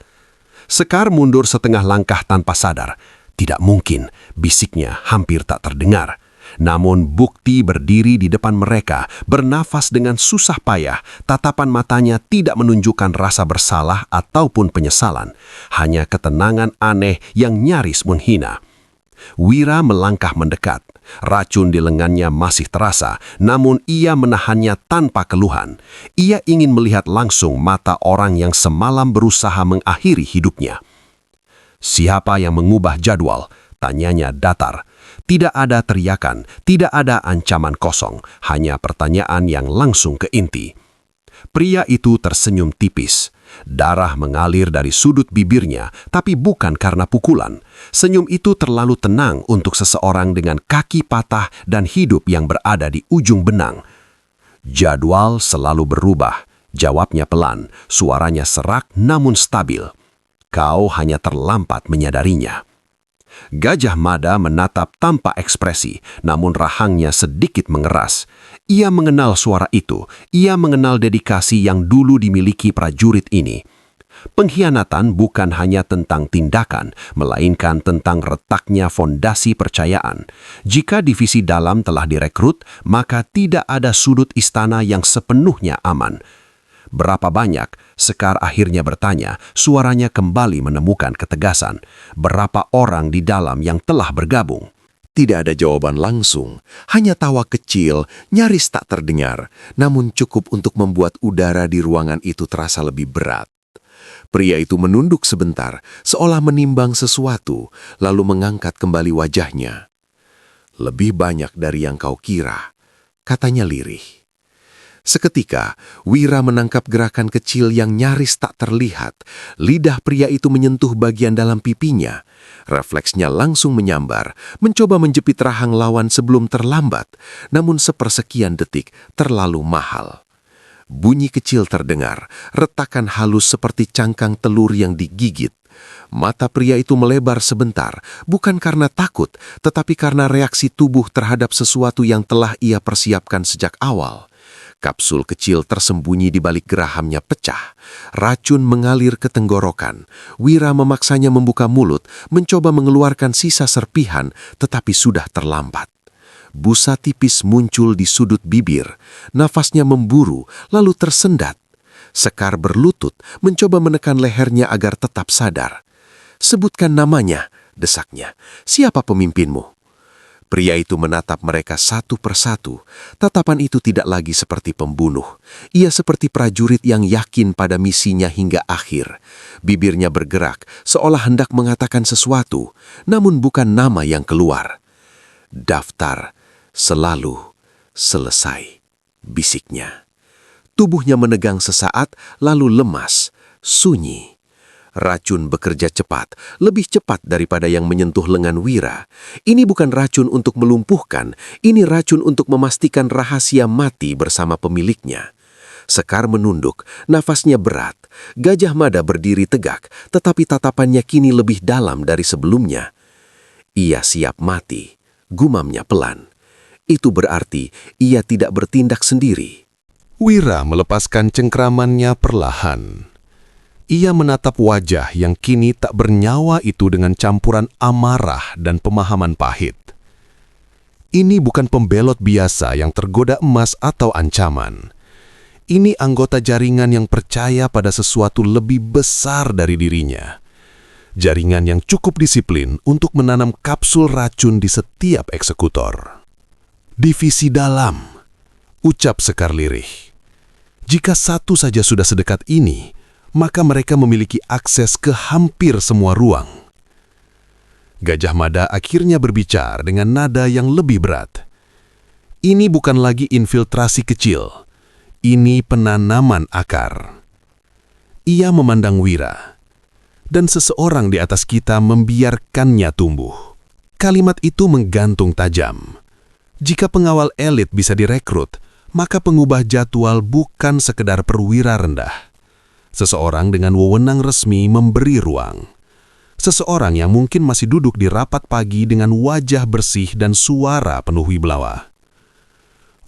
Sekar mundur setengah langkah tanpa sadar. Tidak mungkin, bisiknya hampir tak terdengar. Namun Bukti berdiri di depan mereka, bernafas dengan susah payah. Tatapan matanya tidak menunjukkan rasa bersalah ataupun penyesalan, hanya ketenangan aneh yang nyaris menghina. Wira melangkah mendekat. Racun di lengannya masih terasa, namun ia menahannya tanpa keluhan. Ia ingin melihat langsung mata orang yang semalam berusaha mengakhiri hidupnya. Siapa yang mengubah jadwal? Tanyanya datar. Tidak ada teriakan, tidak ada ancaman kosong, hanya pertanyaan yang langsung ke inti. Pria itu tersenyum tipis. Darah mengalir dari sudut bibirnya, tapi bukan karena pukulan. Senyum itu terlalu tenang untuk seseorang dengan kaki patah dan hidup yang berada di ujung benang. Jadwal selalu berubah, jawabnya pelan, suaranya serak namun stabil. Kau hanya terlambat menyadarinya. Gajah Mada menatap tanpa ekspresi, namun rahangnya sedikit mengeras. Ia mengenal suara itu, ia mengenal dedikasi yang dulu dimiliki prajurit ini. Pengkhianatan bukan hanya tentang tindakan, melainkan tentang retaknya fondasi percayaan. Jika divisi dalam telah direkrut, maka tidak ada sudut istana yang sepenuhnya aman. Berapa banyak? Sekar akhirnya bertanya, suaranya kembali menemukan ketegasan. Berapa orang di dalam yang telah bergabung? Tidak ada jawaban langsung, hanya tawa kecil, nyaris tak terdengar, namun cukup untuk membuat udara di ruangan itu terasa lebih berat. Pria itu menunduk sebentar, seolah menimbang sesuatu, lalu mengangkat kembali wajahnya. Lebih banyak dari yang kau kira, katanya lirih. Seketika, Wira menangkap gerakan kecil yang nyaris tak terlihat. Lidah pria itu menyentuh bagian dalam pipinya. Refleksnya langsung menyambar, mencoba menjepit rahang lawan sebelum terlambat, namun sepersekian detik terlalu mahal. Bunyi kecil terdengar, retakan halus seperti cangkang telur yang digigit. Mata pria itu melebar sebentar, bukan karena takut, tetapi karena reaksi tubuh terhadap sesuatu yang telah ia persiapkan sejak awal. Kapsul kecil tersembunyi di balik gerahamnya pecah. Racun mengalir ke tenggorokan. Wira memaksanya membuka mulut, mencoba mengeluarkan sisa serpihan, tetapi sudah terlambat. Busa tipis muncul di sudut bibir. Nafasnya memburu, lalu tersendat. Sekar berlutut, mencoba menekan lehernya agar tetap sadar. "Sebutkan namanya," desaknya. "Siapa pemimpinmu?" Pria itu menatap mereka satu persatu. Tatapan itu tidak lagi seperti pembunuh. Ia seperti prajurit yang yakin pada misinya hingga akhir. Bibirnya bergerak, seolah hendak mengatakan sesuatu, namun bukan nama yang keluar. "Daftar selalu selesai," bisiknya. Tubuhnya menegang sesaat, lalu lemas, sunyi. Racun bekerja cepat, lebih cepat daripada yang menyentuh lengan Wira. Ini bukan racun untuk melumpuhkan, ini racun untuk memastikan rahasia mati bersama pemiliknya. Sekar menunduk, nafasnya berat. Gajah Mada berdiri tegak, tetapi tatapannya kini lebih dalam dari sebelumnya. Ia siap mati, gumamnya pelan. Itu berarti ia tidak bertindak sendiri. Wira melepaskan cengkramannya perlahan. Ia menatap wajah yang kini tak bernyawa itu dengan campuran amarah dan pemahaman pahit. Ini bukan pembelot biasa yang tergoda emas atau ancaman. Ini anggota jaringan yang percaya pada sesuatu lebih besar dari dirinya. Jaringan yang cukup disiplin untuk menanam kapsul racun di setiap eksekutor. "Divisi dalam," ucap Sekar lirih. Jika satu saja sudah sedekat ini, maka mereka memiliki akses ke hampir semua ruang. Gajah Mada akhirnya berbicara dengan nada yang lebih berat. Ini bukan lagi infiltrasi kecil. Ini penanaman akar. Ia memandang Wira, dan seseorang di atas kita membiarkannya tumbuh. Kalimat itu menggantung tajam. Jika pengawal elit bisa direkrut, maka pengubah jadwal bukan sekedar perwira rendah. Seseorang dengan wewenang resmi memberi ruang. Seseorang yang mungkin masih duduk di rapat pagi dengan wajah bersih dan suara penuh wiblawa.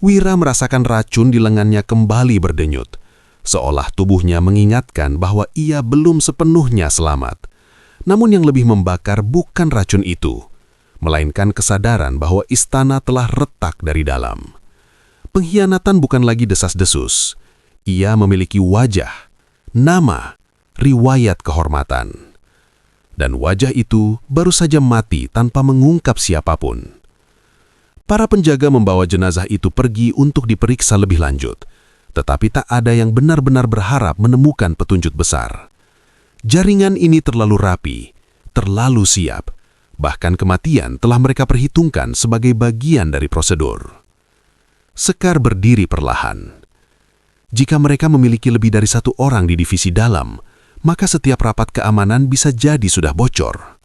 Wira merasakan racun di lengannya kembali berdenyut, seolah tubuhnya mengingatkan bahwa ia belum sepenuhnya selamat. Namun yang lebih membakar bukan racun itu, melainkan kesadaran bahwa istana telah retak dari dalam. Pengkhianatan bukan lagi desas-desus. Ia memiliki wajah, nama, riwayat kehormatan. Dan wajah itu baru saja mati tanpa mengungkap siapapun. Para penjaga membawa jenazah itu pergi untuk diperiksa lebih lanjut, tetapi tak ada yang benar-benar berharap menemukan petunjuk besar. Jaringan ini terlalu rapi, terlalu siap, bahkan kematian telah mereka perhitungkan sebagai bagian dari prosedur. Sekar berdiri perlahan. Jika mereka memiliki lebih dari satu orang di divisi dalam, maka setiap rapat keamanan bisa jadi sudah bocor.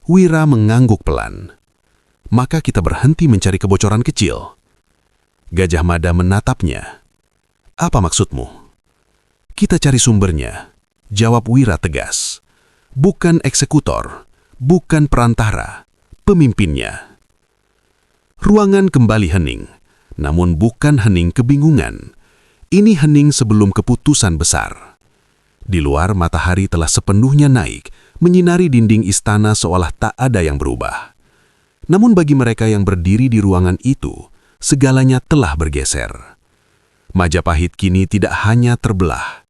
Wira mengangguk pelan. Maka kita berhenti mencari kebocoran kecil. Gajah Mada menatapnya. "Apa maksudmu?" "Kita cari sumbernya," jawab Wira tegas. "Bukan eksekutor, bukan perantara, pemimpinnya." Ruangan kembali hening, namun bukan hening kebingungan. Ini hening sebelum keputusan besar. Di luar, matahari telah sepenuhnya naik, menyinari dinding istana seolah tak ada yang berubah. Namun bagi mereka yang berdiri di ruangan itu, segalanya telah bergeser. Majapahit kini tidak hanya terbelah,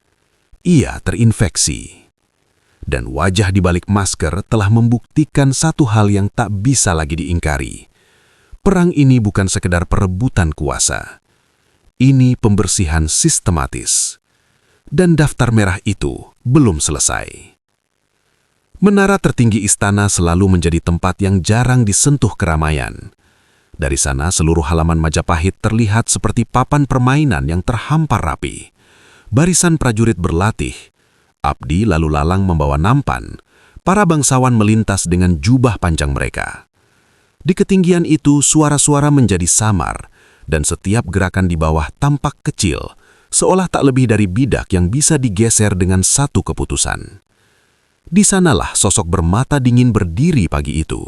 ia terinfeksi. Dan wajah di balik masker telah membuktikan satu hal yang tak bisa lagi diingkari. Perang ini bukan sekedar perebutan kuasa. Ini pembersihan sistematis. Dan daftar merah itu belum selesai. Menara tertinggi istana selalu menjadi tempat yang jarang disentuh keramaian. Dari sana seluruh halaman Majapahit terlihat seperti papan permainan yang terhampar rapi. Barisan prajurit berlatih. Abdi lalu lalang membawa nampan. Para bangsawan melintas dengan jubah panjang mereka. Di ketinggian itu suara-suara menjadi samar, dan setiap gerakan di bawah tampak kecil, seolah tak lebih dari bidak yang bisa digeser dengan satu keputusan. Di sanalah sosok bermata dingin berdiri pagi itu,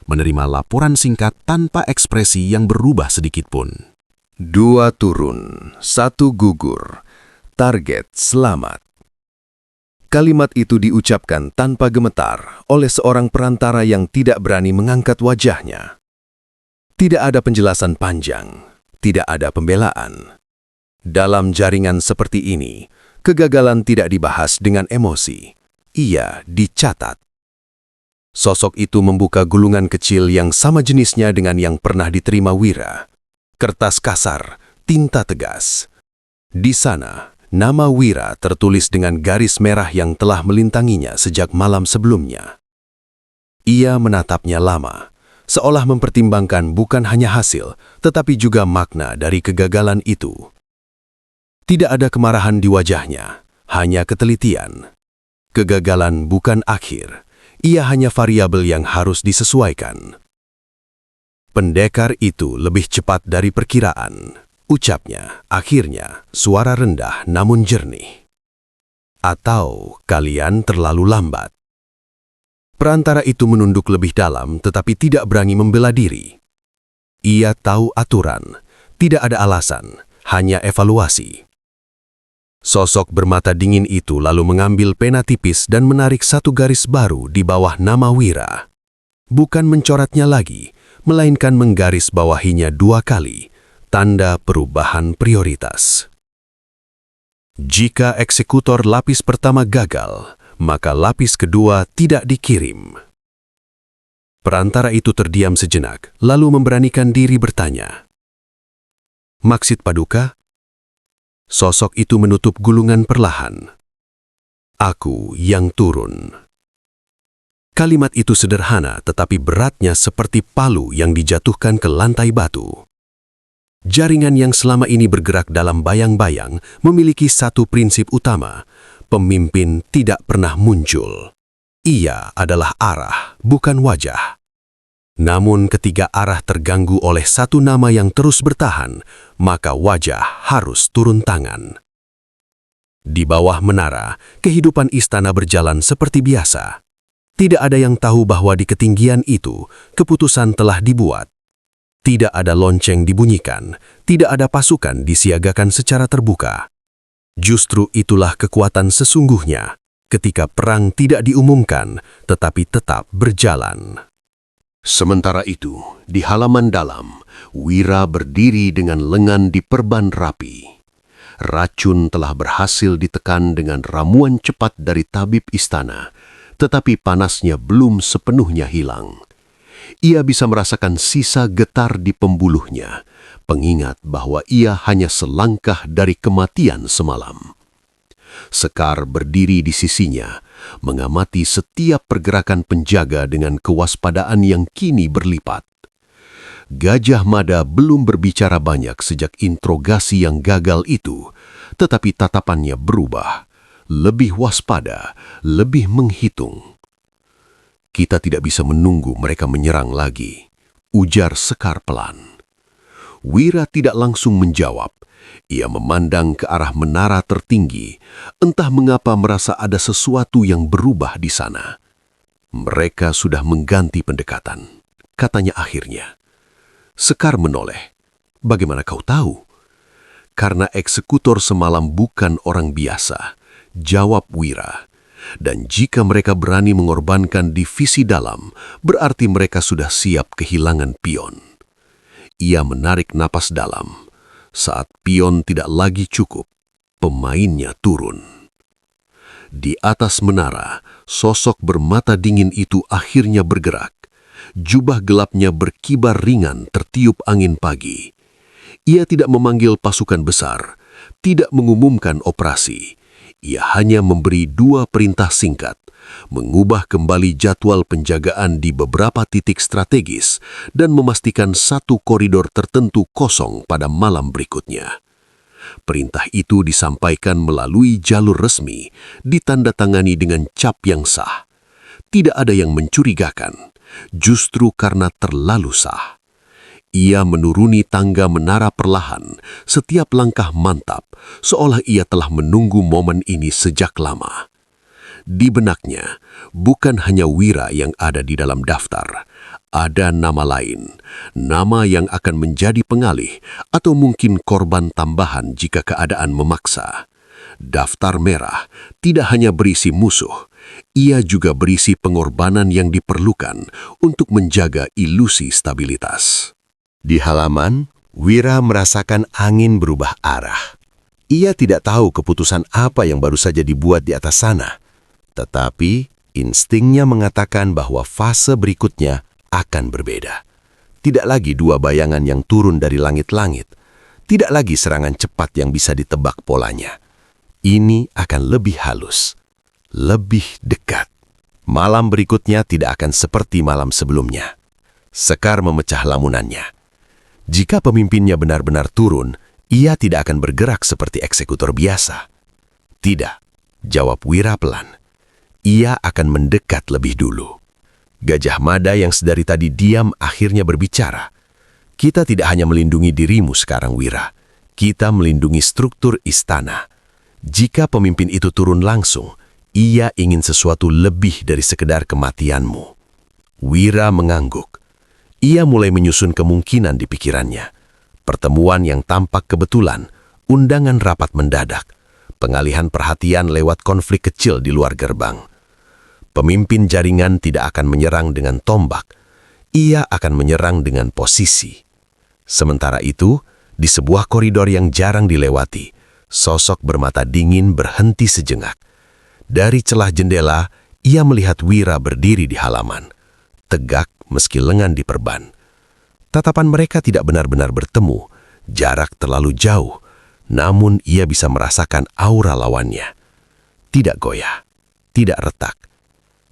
menerima laporan singkat tanpa ekspresi yang berubah sedikitpun. 2 turun, 1 gugur. Target selamat. Kalimat itu diucapkan tanpa gemetar oleh seorang perantara yang tidak berani mengangkat wajahnya. Tidak ada penjelasan panjang, tidak ada pembelaan. Dalam jaringan seperti ini, kegagalan tidak dibahas dengan emosi. Ia dicatat. Sosok itu membuka gulungan kecil yang sama jenisnya dengan yang pernah diterima Wira. Kertas kasar, tinta tegas. Di sana, nama Wira tertulis dengan garis merah yang telah melintanginya sejak malam sebelumnya. Ia menatapnya lama, seolah mempertimbangkan bukan hanya hasil, tetapi juga makna dari kegagalan itu. Tidak ada kemarahan di wajahnya, hanya ketelitian. Kegagalan bukan akhir, ia hanya variabel yang harus disesuaikan. Pendekar itu lebih cepat dari perkiraan. Ucapnya, akhirnya, suara rendah namun jernih. Atau kalian terlalu lambat. Perantara itu menunduk lebih dalam tetapi tidak berani membela diri. Ia tahu aturan, tidak ada alasan, hanya evaluasi. Sosok bermata dingin itu lalu mengambil pena tipis dan menarik satu garis baru di bawah nama Wira. Bukan mencoretnya lagi, melainkan menggaris bawahinya 2 kali. Tanda perubahan prioritas. Jika eksekutor lapis pertama gagal, maka lapis kedua tidak dikirim. Perantara itu terdiam sejenak, lalu memberanikan diri bertanya. Maksud Paduka? Sosok itu menutup gulungan perlahan. Aku yang turun. Kalimat itu sederhana tetapi beratnya seperti palu yang dijatuhkan ke lantai batu. Jaringan yang selama ini bergerak dalam bayang-bayang memiliki satu prinsip utama. Pemimpin tidak pernah muncul. Ia adalah arah, bukan wajah. Namun ketika arah terganggu oleh satu nama yang terus bertahan, maka wajah harus turun tangan. Di bawah menara, kehidupan istana berjalan seperti biasa. Tidak ada yang tahu bahwa di ketinggian itu, keputusan telah dibuat. Tidak ada lonceng dibunyikan, tidak ada pasukan disiagakan secara terbuka. Justru itulah kekuatan sesungguhnya, ketika perang tidak diumumkan, tetapi tetap berjalan. Sementara itu, di halaman dalam, Wira berdiri dengan lengan diperban rapi. Racun telah berhasil ditekan dengan ramuan cepat dari tabib istana, tetapi panasnya belum sepenuhnya hilang. Ia bisa merasakan sisa getar di pembuluhnya, pengingat bahwa ia hanya selangkah dari kematian semalam. Sekar berdiri di sisinya, mengamati setiap pergerakan penjaga dengan kewaspadaan yang kini berlipat. Gajah Mada belum berbicara banyak sejak interogasi yang gagal itu, tetapi tatapannya berubah, lebih waspada, lebih menghitung. Kita tidak bisa menunggu mereka menyerang lagi, ujar Sekar pelan. Wira tidak langsung menjawab. Ia memandang ke arah menara tertinggi, entah mengapa merasa ada sesuatu yang berubah di sana. Mereka sudah mengganti pendekatan, katanya akhirnya. Sekar menoleh. Bagaimana kau tahu? Karena eksekutor semalam bukan orang biasa, jawab Wira. Dan jika mereka berani mengorbankan divisi dalam, berarti mereka sudah siap kehilangan pion. Ia menarik napas dalam. Saat pion tidak lagi cukup, pemainnya turun. Di atas menara, sosok bermata dingin itu akhirnya bergerak. Jubah gelapnya berkibar ringan tertiup angin pagi. Ia tidak memanggil pasukan besar, tidak mengumumkan operasi. Ia hanya memberi 2 perintah singkat, mengubah kembali jadwal penjagaan di beberapa titik strategis dan memastikan satu koridor tertentu kosong pada malam berikutnya. Perintah itu disampaikan melalui jalur resmi, ditandatangani dengan cap yang sah. Tidak ada yang mencurigakan, justru karena terlalu sah. Ia menuruni tangga menara perlahan, setiap langkah mantap, seolah ia telah menunggu momen ini sejak lama. Di benaknya, bukan hanya Wira yang ada di dalam daftar. Ada nama lain, nama yang akan menjadi pengalih atau mungkin korban tambahan jika keadaan memaksa. Daftar merah tidak hanya berisi musuh, ia juga berisi pengorbanan yang diperlukan untuk menjaga ilusi stabilitas. Di halaman, Wira merasakan angin berubah arah. Ia tidak tahu keputusan apa yang baru saja dibuat di atas sana. Tetapi, instingnya mengatakan bahwa fase berikutnya akan berbeda. Tidak lagi dua bayangan yang turun dari langit-langit. Tidak lagi serangan cepat yang bisa ditebak polanya. Ini akan lebih halus, lebih dekat. Malam berikutnya tidak akan seperti malam sebelumnya. Sekar memecah lamunannya. Jika pemimpinnya benar-benar turun, ia tidak akan bergerak seperti eksekutor biasa. Tidak, jawab Wira pelan. Ia akan mendekat lebih dulu. Gajah Mada yang sedari tadi diam akhirnya berbicara. Kita tidak hanya melindungi dirimu sekarang, Wira. Kita melindungi struktur istana. Jika pemimpin itu turun langsung, ia ingin sesuatu lebih dari sekedar kematianmu. Wira mengangguk. Ia mulai menyusun kemungkinan di pikirannya. Pertemuan yang tampak kebetulan, undangan rapat mendadak, pengalihan perhatian lewat konflik kecil di luar gerbang. Pemimpin jaringan tidak akan menyerang dengan tombak, ia akan menyerang dengan posisi. Sementara itu, di sebuah koridor yang jarang dilewati, sosok bermata dingin berhenti sejenak. Dari celah jendela, ia melihat Wira berdiri di halaman, tegak meski lengan diperban. Tatapan mereka tidak benar-benar bertemu, jarak terlalu jauh, namun ia bisa merasakan aura lawannya. Tidak goyah, tidak retak.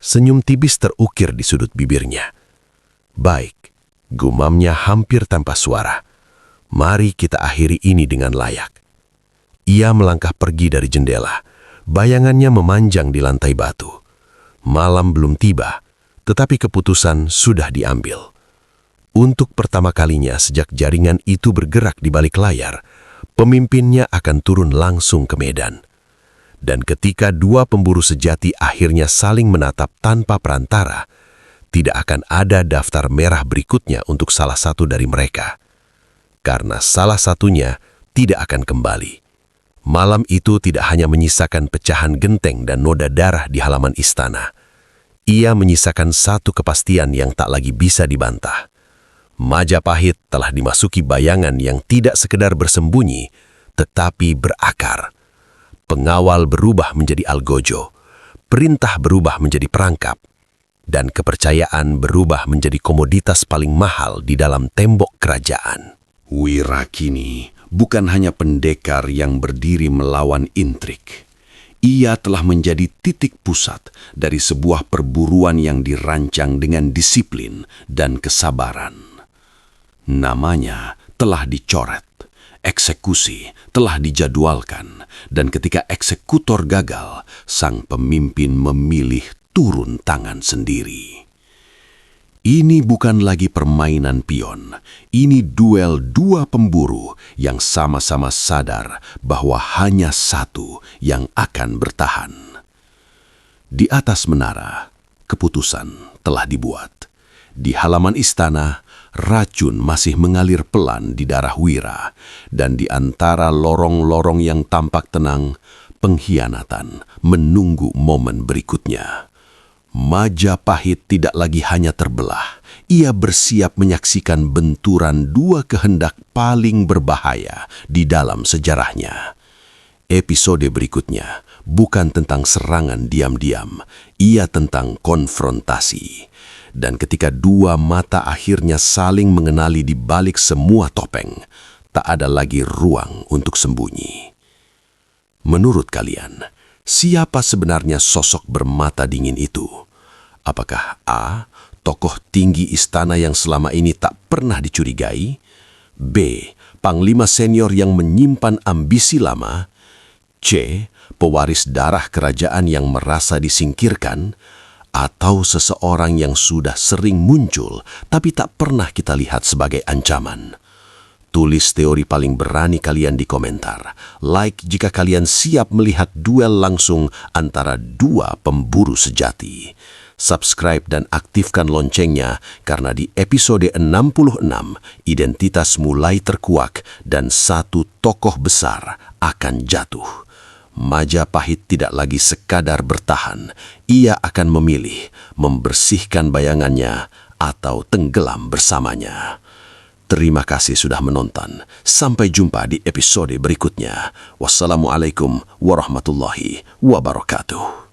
Senyum tipis terukir di sudut bibirnya. Baik, gumamnya hampir tanpa suara. Mari kita akhiri ini dengan layak. Ia melangkah pergi dari jendela. Bayangannya memanjang di lantai batu. Malam belum tiba, tetapi keputusan sudah diambil. Untuk pertama kalinya sejak jaringan itu bergerak di balik layar, pemimpinnya akan turun langsung ke medan. Dan ketika dua pemburu sejati akhirnya saling menatap tanpa perantara, tidak akan ada daftar merah berikutnya untuk salah satu dari mereka. Karena salah satunya tidak akan kembali. Malam itu tidak hanya menyisakan pecahan genteng dan noda darah di halaman istana. Ia menyisakan satu kepastian yang tak lagi bisa dibantah. Majapahit telah dimasuki bayangan yang tidak sekedar bersembunyi, tetapi berakar. Pengawal berubah menjadi algojo, perintah berubah menjadi perangkap, dan kepercayaan berubah menjadi komoditas paling mahal di dalam tembok kerajaan. Wira kini bukan hanya pendekar yang berdiri melawan intrik. Ia telah menjadi titik pusat dari sebuah perburuan yang dirancang dengan disiplin dan kesabaran. Namanya telah dicoret, eksekusi telah dijadwalkan, dan ketika eksekutor gagal, sang pemimpin memilih turun tangan sendiri. Ini bukan lagi permainan pion, ini duel dua pemburu yang sama-sama sadar bahwa hanya satu yang akan bertahan. Di atas menara, keputusan telah dibuat. Di halaman istana, racun masih mengalir pelan di darah Wira, dan di antara lorong-lorong yang tampak tenang, pengkhianatan menunggu momen berikutnya. Majapahit tidak lagi hanya terbelah, ia bersiap menyaksikan benturan dua kehendak paling berbahaya di dalam sejarahnya. Episode berikutnya bukan tentang serangan diam-diam, ia tentang konfrontasi. Dan ketika dua mata akhirnya saling mengenali di balik semua topeng, tak ada lagi ruang untuk sembunyi. Menurut kalian, siapa sebenarnya sosok bermata dingin itu? Apakah A, tokoh tinggi istana yang selama ini tak pernah dicurigai? B, panglima senior yang menyimpan ambisi lama? C, pewaris darah kerajaan yang merasa disingkirkan? atau seseorang yang sudah sering muncul tapi tak pernah kita lihat sebagai ancaman? Tulis teori paling berani kalian di komentar. Like jika kalian siap melihat duel langsung antara dua pemburu sejati. Subscribe dan aktifkan loncengnya karena di episode 66 identitas mulai terkuak dan satu tokoh besar akan jatuh. Majapahit tidak lagi sekadar bertahan, ia akan memilih membersihkan bayangannya atau tenggelam bersamanya. Terima kasih sudah menonton. Sampai jumpa di episode berikutnya. Wassalamualaikum warahmatullahi wabarakatuh.